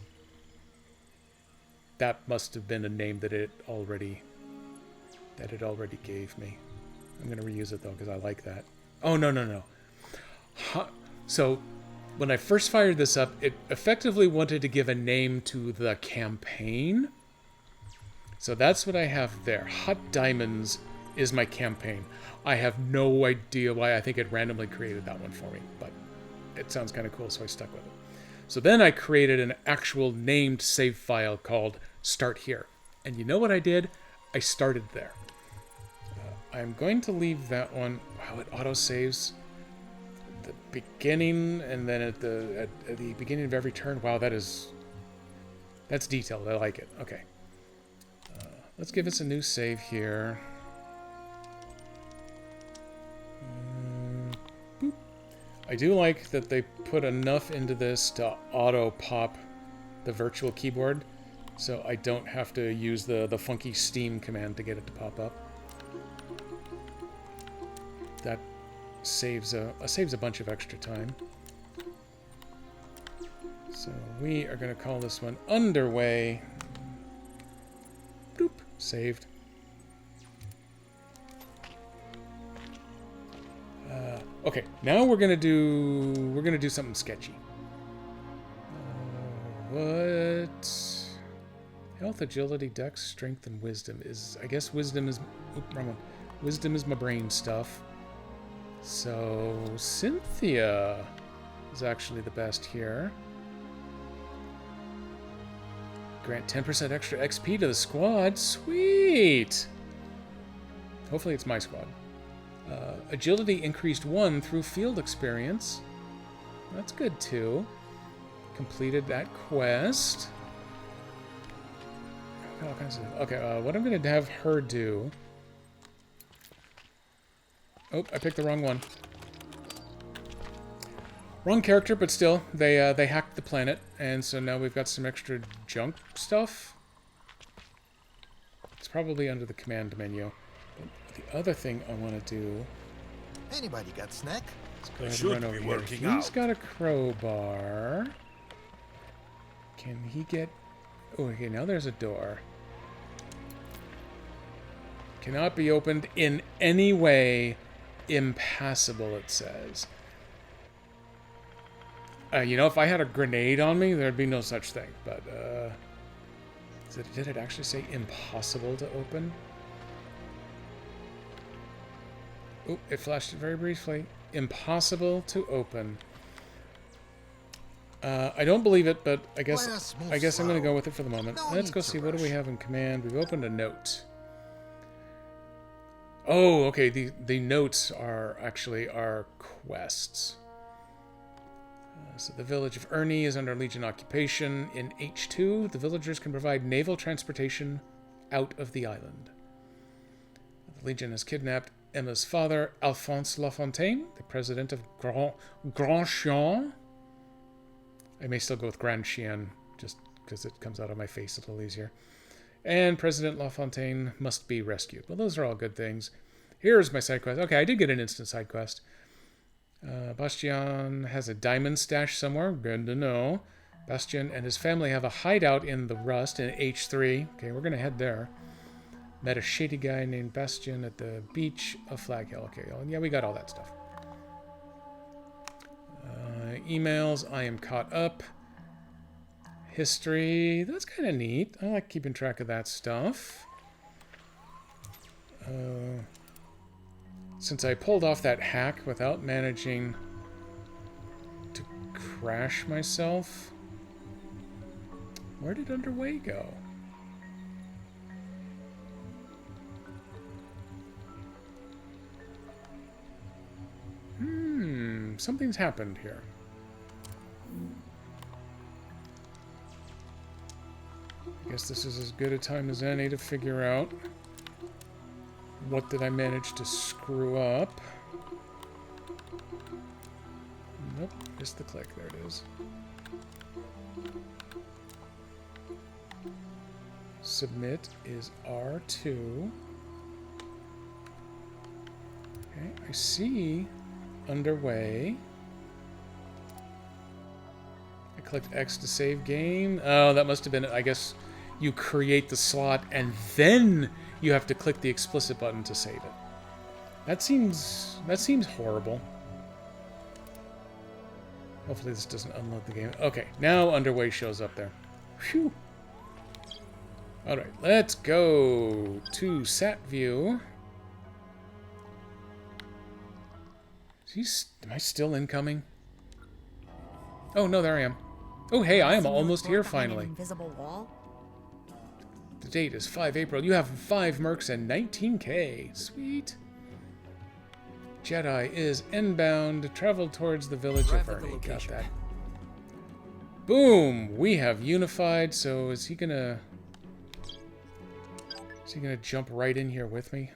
That must have been a name that it already gave me. I'm going to reuse it, though, because I like that. Oh, no. So, when I first fired this up, it effectively wanted to give a name to the campaign. So that's what I have there. Hot Diamonds is my campaign. I have no idea why. I think it randomly created that one for me, but it sounds kind of cool, so I stuck with it. So then I created an actual named save file called Start Here. And you know what I did? I started there. I'm going to leave that one. Wow, it auto-saves the beginning and then at the beginning of every turn. Wow, that's detailed. I like it. Okay. Let's give us a new save here. Boop. I do like that they put enough into this to auto-pop the virtual keyboard, so I don't have to use the funky Steam command to get it to pop up. That saves a bunch of extra time. So we are going to call this one Underway. Boop. Saved. Okay, now we're gonna do something sketchy. What? Health, agility, dex, strength, and wisdom is. I guess wisdom is. Oop, wrong one. Wisdom is my brain stuff. So Cynthia is actually the best here. Grant 10% extra XP to the squad. Sweet! Hopefully it's my squad. Agility increased 1 through field experience. That's good too. Completed that quest. All kinds of... Okay, what I'm going to have her do... Oh, I picked the wrong one. Wrong character, but still, they hacked the planet, and so now we've got some extra junk stuff. It's probably under the command menu. But the other thing I want to do... Anybody got snack? Let's go ahead and run over here. He's got a crowbar. Can he get... Oh, okay, now there's a door. Cannot be opened in any way. Impassable, it says. You know, if I had a grenade on me, there'd be no such thing. But, did it actually say impossible to open? Oh, it flashed it very briefly. Impossible to open. I don't believe it, but I guess I'm going to go with it for the moment. Let's go see, what do we have in command? We've opened a note. Oh, okay, the notes are actually our quests. So the village of Ernie is under Legion occupation. In H2, the villagers can provide naval transportation out of the island. The Legion has kidnapped Emma's father, Alphonse Lafontaine, the president of Grand Chien. I may still go with Grand Chien, just because it comes out of my face a little easier. And President Lafontaine must be rescued. Well, those are all good things. Here's my side quest. Okay, I did get an instant side quest. Bastien has a diamond stash somewhere. Good to know. Bastien and his family have a hideout in the Rust in H3. Okay, we're going to head there. Met a shady guy named Bastien at the beach of Flag Hill. Okay, well, yeah, we got all that stuff. Emails, I am caught up. History, that's kind of neat. I like keeping track of that stuff. Since I pulled off that hack without managing to crash myself, where did Underway go? Something's happened here. I guess this is as good a time as any to figure out what did I manage to screw up. Nope, missed the click. There it is. Submit is R2. Okay, I see Underway. I clicked X to save game. Oh, that must have been, I guess you create the slot and then you have to click the explicit button to save it. That seems horrible. Hopefully this doesn't unload the game. Okay, now Underway shows up there. Phew. Alright, let's go to sat view. Am I still incoming? Oh, no, there I am. Oh, hey, I am almost here finally. Invisible wall? The date is 5 April. You have 5 mercs and 19k. Sweet. Jedi is inbound. Travel towards the village of Verney. Got that. Boom! We have unified, so is he gonna jump right in here with me?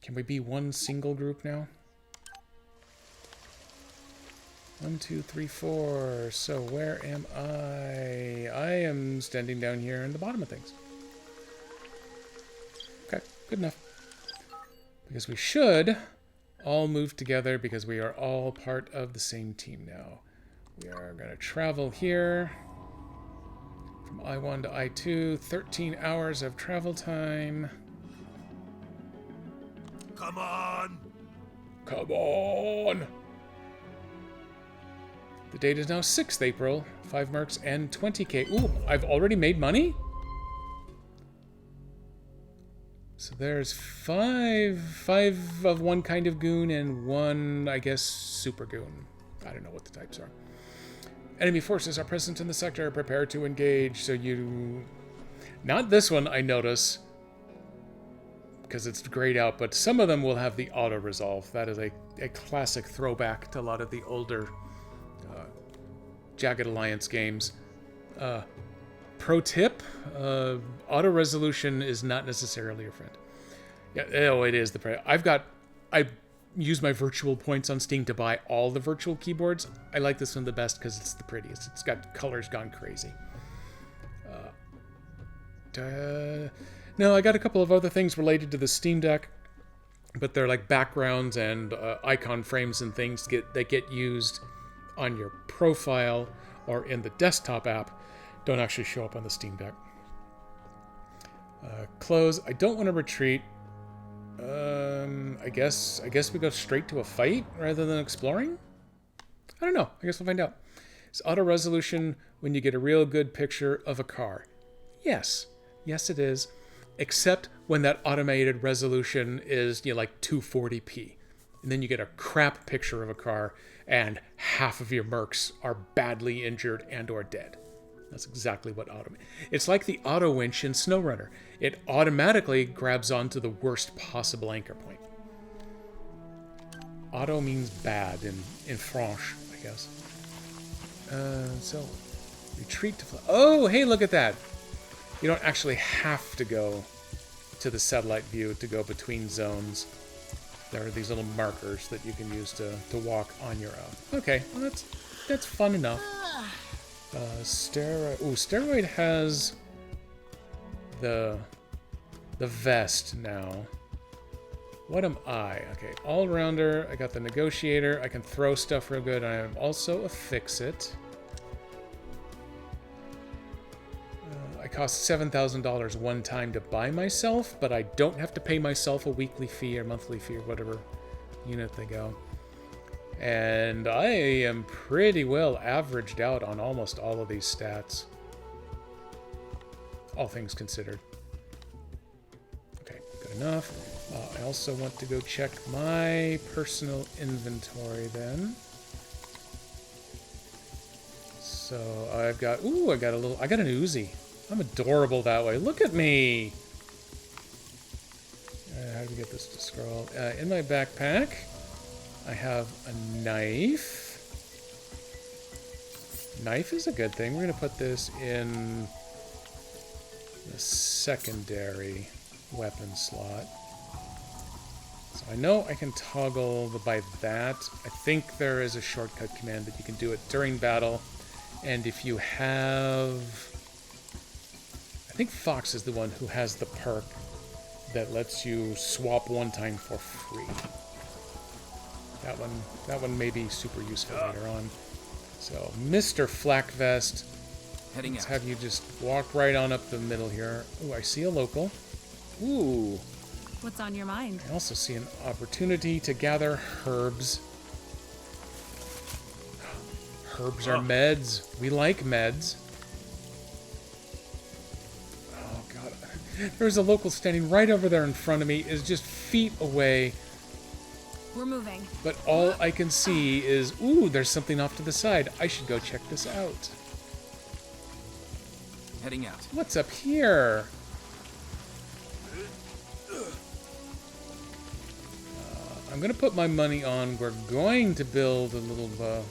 Can we be one single group now? 1, 2, 3, 4. So where am I? I am standing down here in the bottom of things. Okay, good enough. Because we should all move together because we are all part of the same team now. We are going to travel here from I1 to I2. 13 hours of travel time. Come on! Come on! The date is now 6th April. 5 mercs and 20k. Ooh, I've already made money? So there's 5 of one kind of goon and 1, I guess, super goon. I don't know what the types are. Enemy forces are present in the sector. Prepare to engage. So you... Not this one, I notice, because it's grayed out, but some of them will have the auto-resolve. That is a classic throwback to a lot of the older Jagged Alliance games. Pro tip, auto-resolution is not necessarily your friend. Yeah, oh, it is the pro. I use my virtual points on Steam to buy all the virtual keyboards. I like this one the best because it's the prettiest. It's got colors gone crazy. No, I got a couple of other things related to the Steam Deck, but they're like backgrounds and icon frames and things that get used on your profile or in the desktop app. Don't actually show up on the Steam Deck. Close. I don't want to retreat. I guess we go straight to a fight rather than exploring? I don't know. I guess we'll find out. Is auto resolution when you get a real good picture of a car? Yes. Yes, it is. Except when that automated resolution is, like 240p. And then you get a crap picture of a car and half of your mercs are badly injured and or dead. That's exactly what it's like the auto winch in SnowRunner. It automatically grabs onto the worst possible anchor point. Auto means bad in French, I guess. So retreat to oh, hey, look at that. You don't actually have to go to the satellite view to go between zones. there are these little markers that you can use to walk on your own. Okay, well that's fun enough. Steroid. Ooh, Steroid has the vest now. What am I? Okay, all-rounder. I got the negotiator. I can throw stuff real good. I am also a fix-it. I cost $7,000 one time to buy myself, but I don't have to pay myself a weekly fee or monthly fee or whatever unit they go. And I am pretty well averaged out on almost all of these stats. All things considered. Okay, good enough. I also want to go check my personal inventory then. So I've got, ooh, I got an Uzi. I'm adorable that way. Look at me. How do we get this to scroll? In my backpack, I have a knife. Knife is a good thing. We're going to put this in the secondary weapon slot. So I know I can toggle by that. I think there is a shortcut command that you can do it during battle. And if you have... I think Fox is the one who has the perk that lets you swap one time for free. That one may be super useful later on. So, Mr. Flak Vest, let's have you just walk right on up the middle here. Ooh, I see a local. Ooh. What's on your mind? I also see an opportunity to gather herbs. Herbs are meds. We like meds. Oh, God. There's a local standing right over there in front of me, is just feet away. We're moving. But all I can see is, ooh, there's something off to the side. I should go check this out. Heading out. What's up here? I'm going to put my money on, we're going to build a little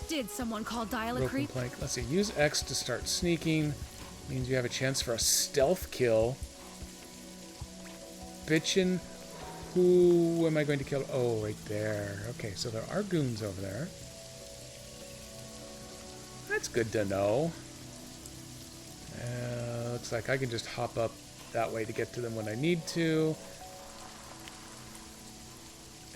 Did someone call dial a broken creep? plank. Let's see, use X to start sneaking. Means you have a chance for a stealth kill. Bitchin'. Who am I going to kill? Oh, right there. Okay, so there are goons over there. That's good to know. Looks like I can just hop up that way to get to them when I need to.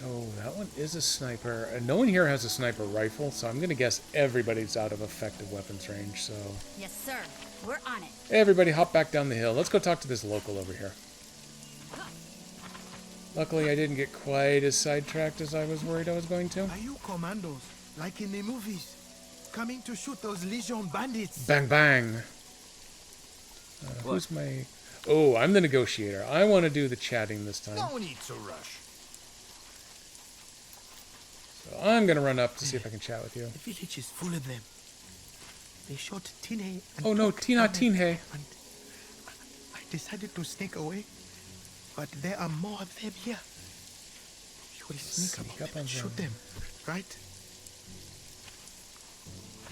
Oh, that one is a sniper. And no one here has a sniper rifle, so I'm going to guess everybody's out of effective weapons range, so... Yes, sir. We're on it. Everybody hop back down the hill. Let's go talk to this local over here. Luckily, I didn't get quite as sidetracked as I was worried I was going to. Are you commandos, like in the movies, coming to shoot those Legion bandits? Bang, bang. Who's my... Oh, I'm the negotiator. I want to do the chatting this time. No need to rush. So I'm going to run up to see if I can chat with you. The village is full of them. They shot Tine and... Oh no, Tina Tine. And I decided to sneak away. But there are more of them here. You will sneak up and shoot them, right?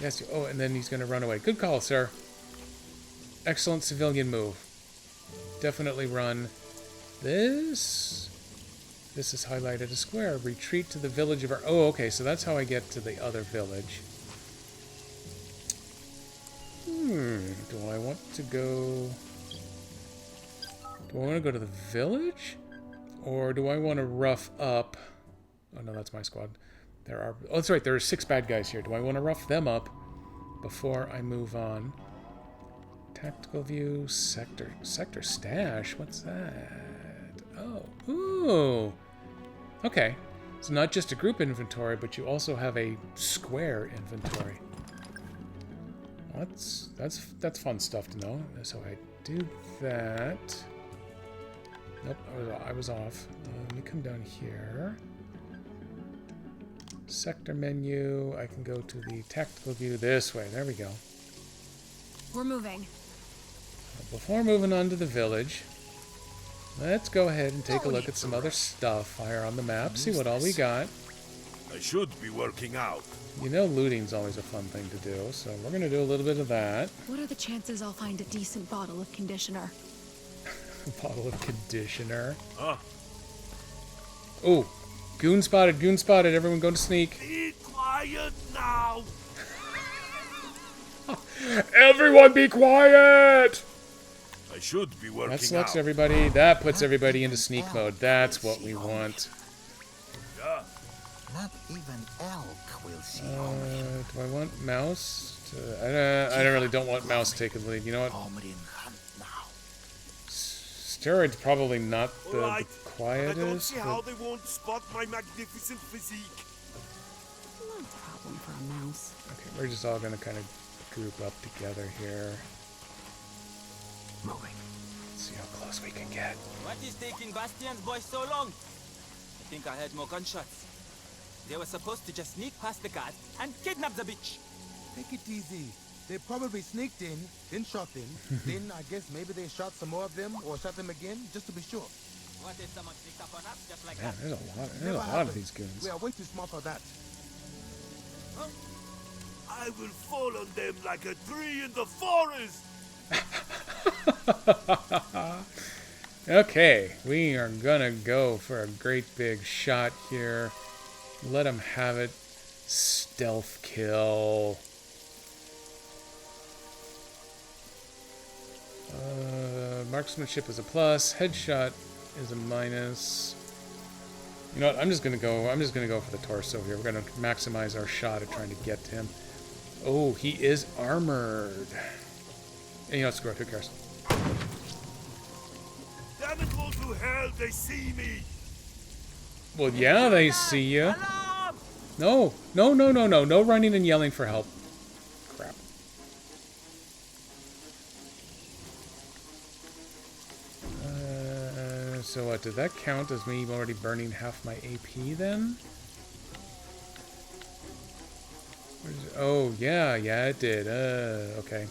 Yes. Oh, and then he's going to run away. Good call, sir. Excellent civilian move. Definitely run. This is highlighted a square. Retreat to the village of our... Oh, okay, so that's how I get to the other village. Do I want to go... Do I want to go to the village? Or do I want to rough up... Oh, no, that's my squad. There are... Oh, that's right, there are 6 bad guys here. Do I want to rough them up before I move on? Tactical view, sector stash. What's that? Oh, ooh. Okay. It's not just a group inventory, but you also have a square inventory. That's fun stuff to know. So I do that. Nope, I was off. Let me come down here. Sector menu. I can go to the tactical view this way. There we go. We're moving. Before moving on to the village, let's go ahead and take a look at some other stuff higher on the map. See what all we got. I should be working out. You know looting's always a fun thing to do, so we're going to do a little bit of that. What are the chances I'll find a decent bottle of conditioner? A bottle of conditioner. Huh? Oh, Goon spotted, goon spotted. Everyone go to sneak. Be quiet now. Everyone be quiet! I should be working That selects out. everybody. That puts everybody into sneak mode. That's what we want. Yeah. Not even elk will see Do I want mouse? I don't really don't want mouse taking lead. You know what? Omrin hunt now. Steroid's probably not the Alright. I don't quietest. see how they won't spot my magnificent physique. No problem for a mouse. Okay, we're just all gonna kind of group up together here. Moving. Let's see how close we can get. What is taking Bastian's boys so long? I think I heard more gunshots. They were supposed to just sneak past the guard and kidnap the bitch. Take it easy. They probably sneaked in, then shot them. Then I guess maybe they shot some more of them or shot them again, just to be sure. What if someone sneaked up on us just like Man, that? there's a lot of these goons. We are way too smart for that. I will fall on them like a tree in the forest. Okay, we are gonna go for a great big shot here. Let him have it. Stealth kill. Marksmanship is a plus. Headshot is a minus. You know what? I'm just gonna go for the torso here. We're gonna maximize our shot at trying to get to him. Oh, he is armored. And you know, screw it. Who cares? Damn it all to hell, they see me. Well, yeah, they see you. No, no, no, no, no. No running and yelling for help. Crap. So what, did that count as me already burning half my AP then? Oh, yeah, it did. Okay.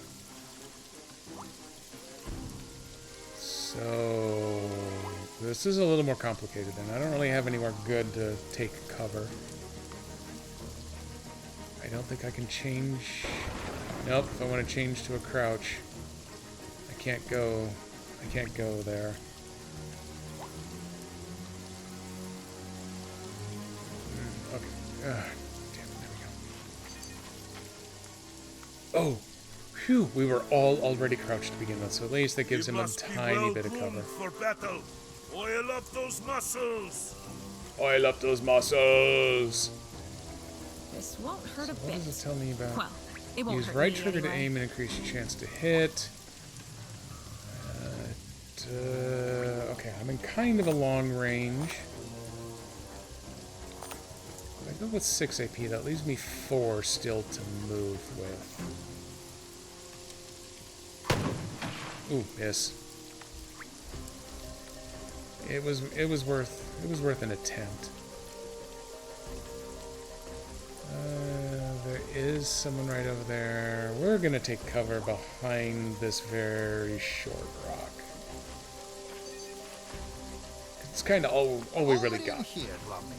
So, this is a little more complicated, and I don't really have anywhere good to take cover. I don't think I can change... Nope, if I want to change to a crouch, I can't go there. Okay. Damn it, there we go. Oh! Phew, we were all already crouched to begin with, so at least that gives him a tiny bit of cover. For battle. Oil up those muscles. Oil up those muscles! This won't hurt a What bit. does it tell me about? Well, it won't Use hurt right me trigger to anyway. aim and increase your chance to hit. Okay, I'm in kind of a long range. If I go with 6 AP, that leaves me 4 still to move with. Ooh, miss. It was worth an attempt. There is someone right over there. We're gonna take cover behind this very short rock. It's kind of all we really got. Here, Glummy.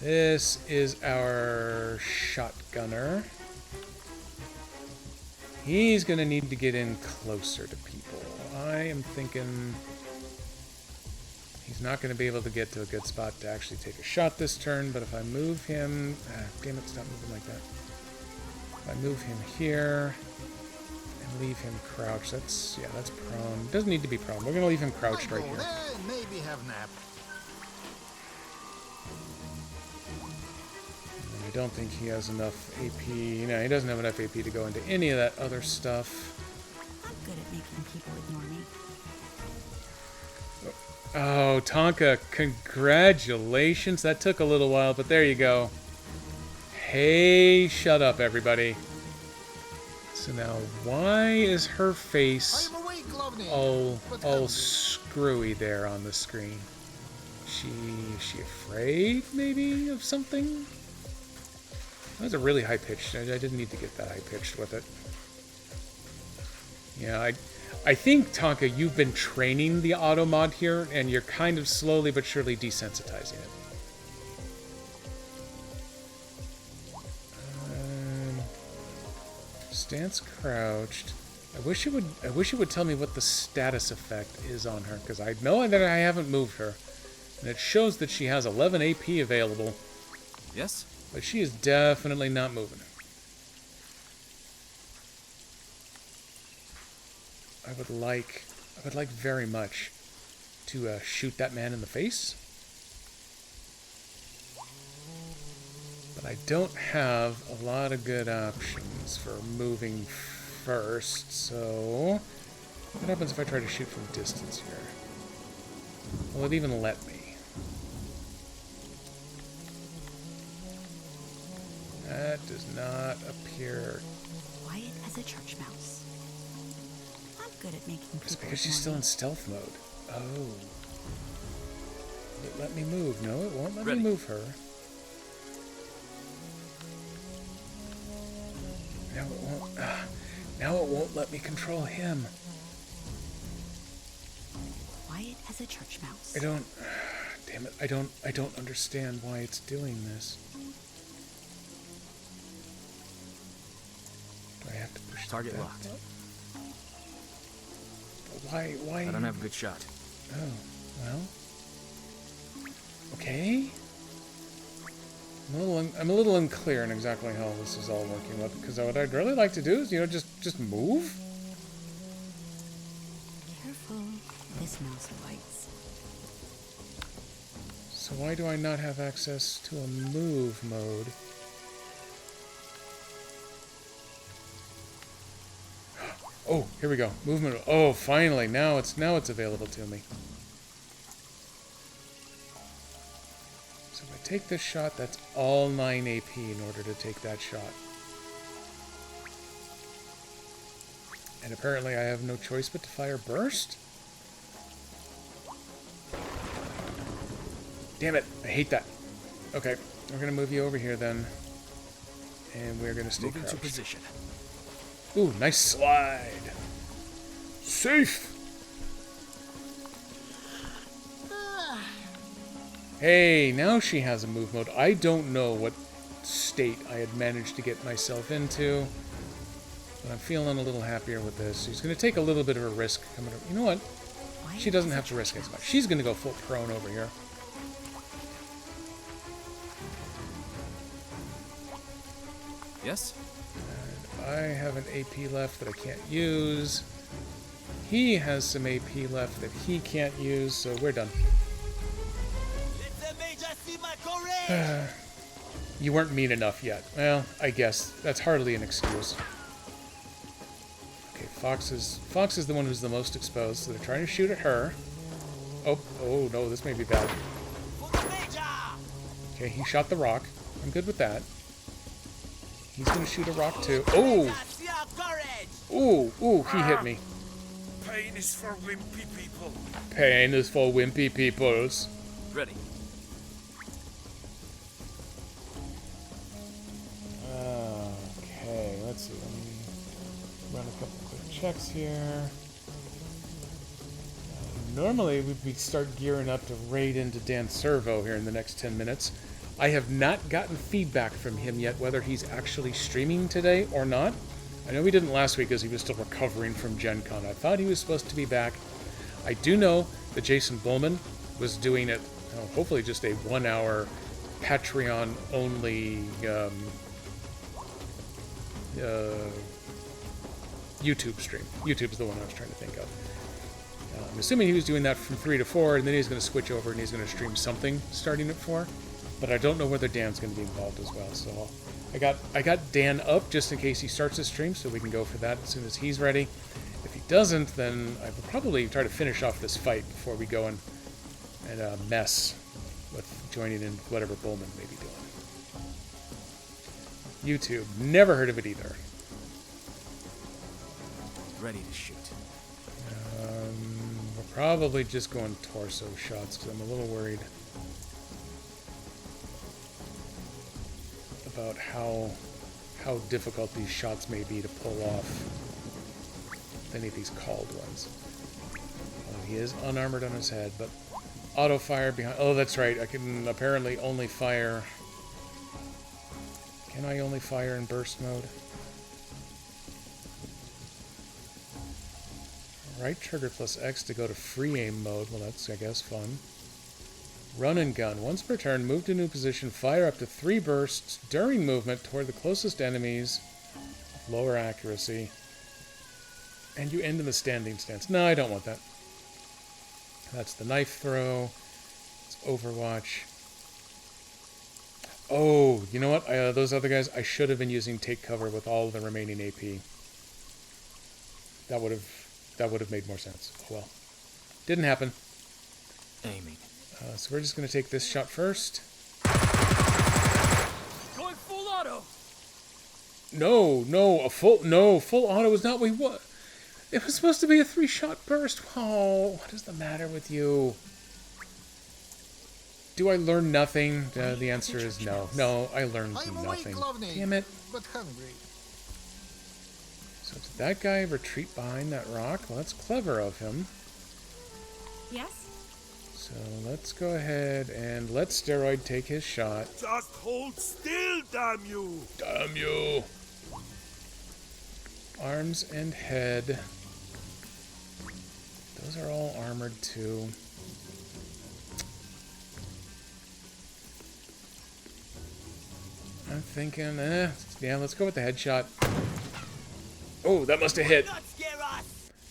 This is our shotgunner. He's gonna need to get in closer to people. I am thinking he's not gonna be able to get to a good spot to actually take a shot this turn, but if I move him... damn it, stop moving like that. If I move him here and leave him crouched, that's prone. Doesn't need to be prone. We're gonna leave him crouched right here. Maybe have nap. I don't think he has enough AP. No, he doesn't have enough AP to go into any of that other stuff. I'm good at making people ignore me. Oh, Tonka, congratulations. That took a little while, but there you go. Hey, shut up, everybody. So now, why is her face all screwy there on the screen? She afraid, maybe, of something? That was a really high pitch. I didn't need to get that high pitched with it. Yeah, I think, Tonka, you've been training the auto mod here, and you're kind of slowly but surely desensitizing it. Stance crouched. I wish it would tell me what the status effect is on her, because I know that I haven't moved her. And it shows that she has 11 AP available. Yes? But she is definitely not moving. I would like very much to shoot that man in the face. But I don't have a lot of good options for moving first, so... What happens if I try to shoot from distance here? Will it even let me? That does not appear... Quiet as a church mouse. I'm good at making people... It's because she's still in stealth mode. Oh. Will it let me move? No, it won't let me move her. Now it won't... now it won't let me control him. Quiet as a church mouse. I don't... Damn it, I don't understand why it's doing this. Do I have to push Target that locked. Why? I don't have a good shot. Oh, well. Okay. I'm a little unclear on exactly how this is all working out, because what I'd really like to do is, just move. Careful. This mouse bites. So why do I not have access to a move mode? Oh, here we go. Movement. Oh, finally. Now it's available to me. So if I take this shot, that's all 9 AP in order to take that shot. And apparently I have no choice but to fire burst? Damn it. I hate that. Okay. We're going to move you over here then. And we're going to stay crouched. Move into position. Ooh, nice slide. Safe. Hey, now she has a move mode. I don't know what state I had managed to get myself into, but I'm feeling a little happier with this. She's going to take a little bit of a risk coming over. You know what? She doesn't have to risk as much. She's going to go full prone over here. Yes? I have an AP left that I can't use. He has some AP left that he can't use, so we're done. Let the major see my courage! You weren't mean enough yet. Well, I guess that's hardly an excuse. Okay, Fox is the one who's the most exposed, so they're trying to shoot at her. Oh no, this may be bad. Okay, he shot the rock. I'm good with that. He's gonna shoot a rock too. Oh! Ooh, he hit me. Pain is for wimpy people. Pain is for wimpy peoples. Ready. Okay, let's see. Let me run a couple quick checks here. Normally, we'd start gearing up to raid into Dan Servo here in the next 10 minutes. I have not gotten feedback from him yet whether he's actually streaming today or not. I know he didn't last week because he was still recovering from Gen Con. I thought he was supposed to be back. I do know that Jason Bullman was doing it, hopefully just a 1-hour Patreon-only YouTube stream. YouTube's the one I was trying to think of. I'm assuming he was doing that from 3 to 4, and then he's going to switch over and he's going to stream something starting at 4. But I don't know whether Dan's going to be involved as well. So I got Dan up just in case he starts his stream, so we can go for that as soon as he's ready. If he doesn't, then I will probably try to finish off this fight before we go and mess with joining in whatever Bullman may be doing. YouTube, never heard of it either. Ready to shoot. We're probably just going torso shots because I'm a little worried about how difficult these shots may be to pull off any of these called ones. He is unarmored on his head, but auto fire behind. Oh, that's right. I can apparently only fire. Can I only fire in burst mode? Right trigger plus X to go to free aim mode. Well, that's, I guess, fun. Run and gun. Once per turn, move to a new position, fire up to 3 bursts during movement toward the closest enemies with lower accuracy. And you end in the standing stance. No, I don't want that. That's the knife throw. It's Overwatch. Oh, you know what? Those other guys, I should have been using take cover with all the remaining AP. That would have made more sense. Oh well. Didn't happen. Aiming. So we're just going to take this shot first. Going full auto. No, full auto is not what we want. It was supposed to be a 3-shot burst. Oh, what is the matter with you? Do I learn nothing? The answer is no. No, I learned nothing. Damn it. But hungry. So did that guy retreat behind that rock? Well, that's clever of him. Yes? So let's go ahead and let Steroid take his shot. Just hold still, damn you! Damn you! Arms and head. Those are all armored too. I'm thinking, yeah, let's go with the headshot. Oh, that must have hit.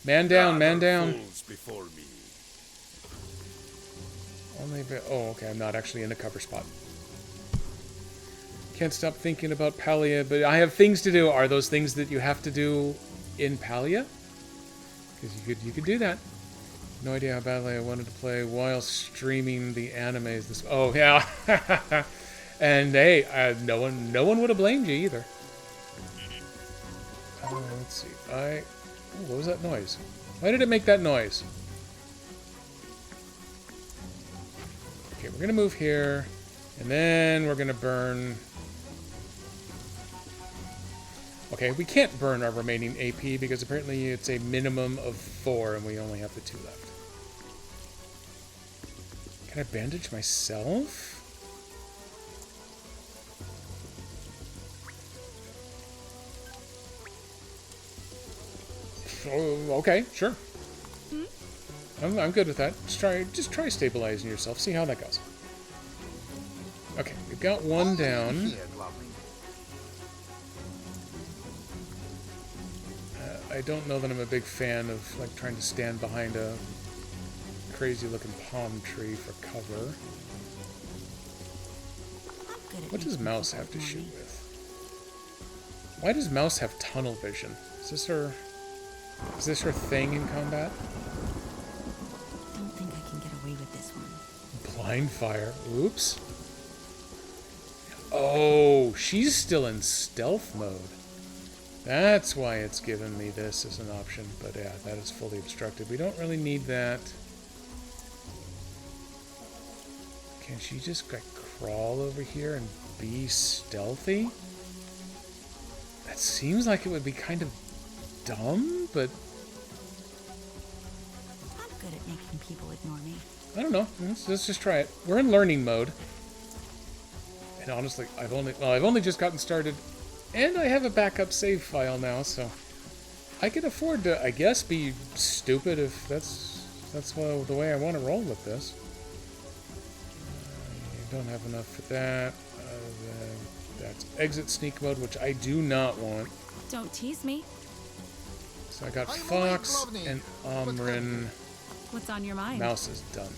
Man down, man down. Before me. Oh, okay, I'm not actually in a cover spot. Can't stop thinking about Palia, but I have things to do. Are those things that you have to do in Palia? Because you could do that. No idea how badly I wanted to play while streaming the animes. Oh yeah, and hey, no one would have blamed you either. Let's see. What was that noise? Why did it make that noise? Okay, we're gonna move here, and then we're gonna burn. Okay, we can't burn our remaining AP because apparently it's a minimum of 4 and we only have the 2 left. Can I bandage myself? Oh, okay, sure. I'm good with that. Just try stabilizing yourself. See how that goes. Okay, we've got one down. I don't know that I'm a big fan of like trying to stand behind a crazy-looking palm tree for cover. What does Mouse have to shoot with? Why does Mouse have tunnel vision? Is this her thing in combat? I don't think I can get away with this one. Blind fire. Oops. Oh, she's still in stealth mode. That's why it's given me this as an option. But yeah, that is fully obstructed. We don't really need that. Can she just like crawl over here and be stealthy? That seems like it would be kind of dumb, but I'm good at making people ignore me. I don't know. Let's just try it. We're in learning mode. And honestly, I've only just gotten started. And I have a backup save file now, so I can afford to, I guess, be stupid if that's the way I want to roll with this. You don't have enough for that. That's exit sneak mode, which I do not want. Don't tease me. So I got Fox and Omrin. What's on your mind? Mouse is done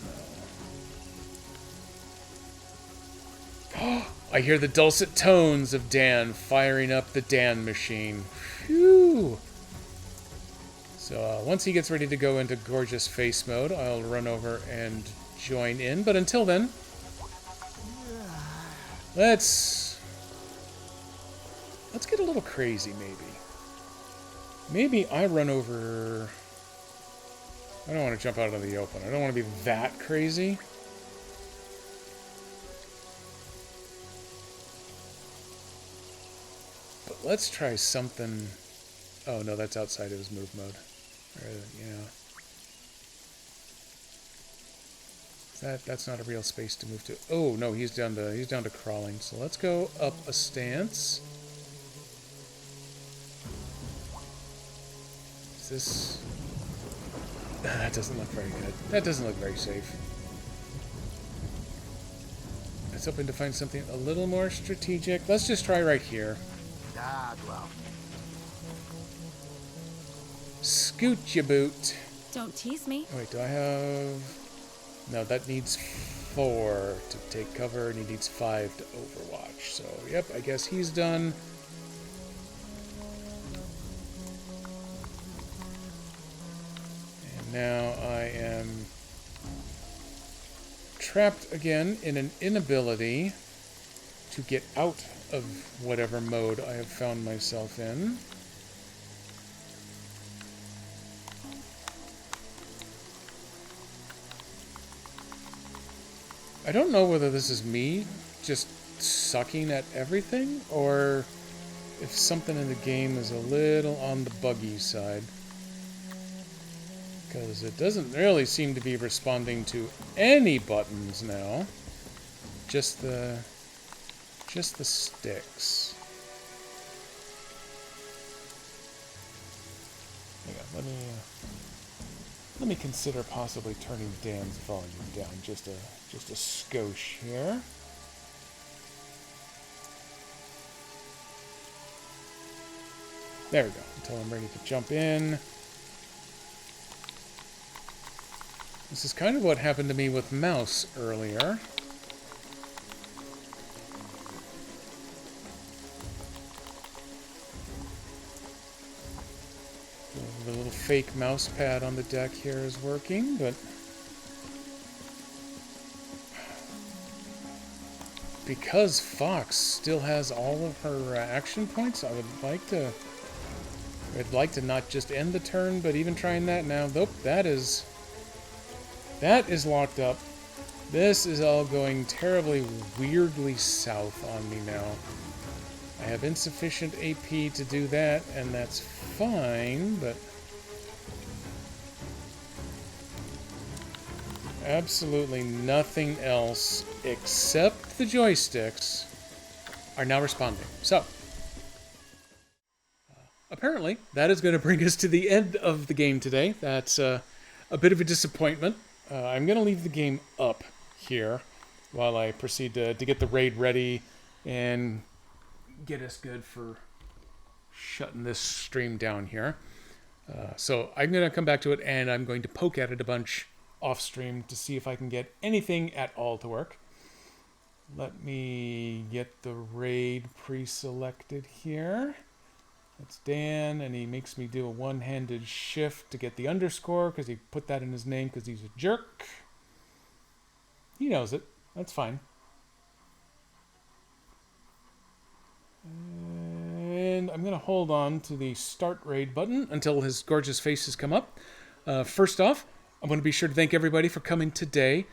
though. I hear the dulcet tones of Dan firing up the Dan machine. Phew. So once he gets ready to go into gorgeous face mode, I'll run over and join in. But until then, let's get a little crazy, maybe. Maybe I run over. I don't want to jump out into the open. I don't want to be that crazy. But let's try something. Oh no, that's outside of his move mode. That's not a real space to move to. Oh no, he's down to crawling. So let's go up a stance. Is this? That doesn't look very good. That doesn't look very safe. hoping to find something a little more strategic. Let's just try right here. Scoot your boot. Don't tease me. Oh, wait, do I have... No, that needs 4 to take cover, and he needs 5 to overwatch. So, yep, I guess he's done. And now I am trapped again in an inability to get out of whatever mode I have found myself in. I don't know whether this is me just sucking at everything, or if something in the game is a little on the buggy side. Because it doesn't really seem to be responding to any buttons now. Just the sticks. Hang on, let me consider possibly turning Dan's volume down just a skosh here. There we go, until I'm ready to jump in. This is kind of what happened to me with mouse earlier. The little fake mouse pad on the deck here is working, but because Fox still has all of her action points, I'd like to not just end the turn, but even trying that now. Nope, that is locked up. This is all going terribly weirdly south on me now. I have insufficient AP to do that, and that's fine, but absolutely nothing else except the joysticks are now responding. So, apparently, that is going to bring us to the end of the game today. That's a bit of a disappointment. I'm going to leave the game up here while I proceed to get the raid ready and get us good for shutting this stream down here. So I'm going to come back to it, and I'm going to poke at it a bunch off stream to see if I can get anything at all to work. Let me get the raid pre-selected here. That's Dan, and he makes me do a one-handed shift to get the underscore because he put that in his name because he's a jerk. He knows it. That's fine. And I'm going to hold on to the start raid button until his gorgeous faces come up. First off, I'm going to be sure to thank everybody for coming today.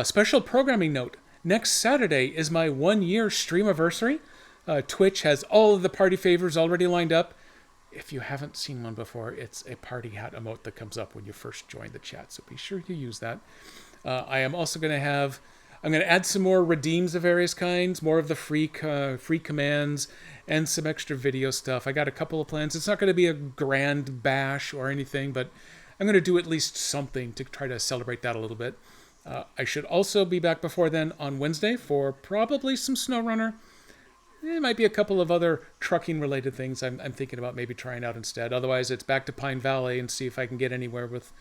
Special programming note. Next Saturday is my 1-year streamiversary. Twitch has all of the party favors already lined up. If you haven't seen one before, it's a party hat emote that comes up when you first join the chat, so be sure you use that. I am also going to I'm going to add some more redeems of various kinds, more of the free commands, and some extra video stuff. I got a couple of plans. It's not going to be a grand bash or anything, but I'm going to do at least something to try to celebrate that a little bit. I should also be back before then on Wednesday for probably some SnowRunner. There might be a couple of other trucking-related things I'm thinking about maybe trying out instead. Otherwise, it's back to Pine Valley and see if I can get anywhere with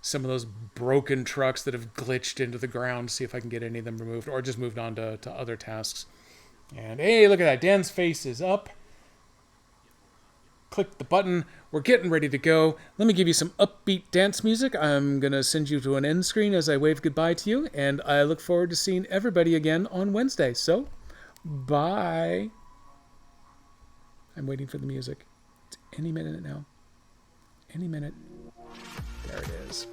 some of those broken trucks that have glitched into the ground, see if I can get any of them removed, or just moved on to other tasks. And hey, look at that. Dan's face is up. Click the button. We're getting ready to go. Let me give you some upbeat dance music. I'm going to send you to an end screen as I wave goodbye to you, and I look forward to seeing everybody again on Wednesday. So, bye. I'm waiting for the music. It's any minute now. Any minute. There it is.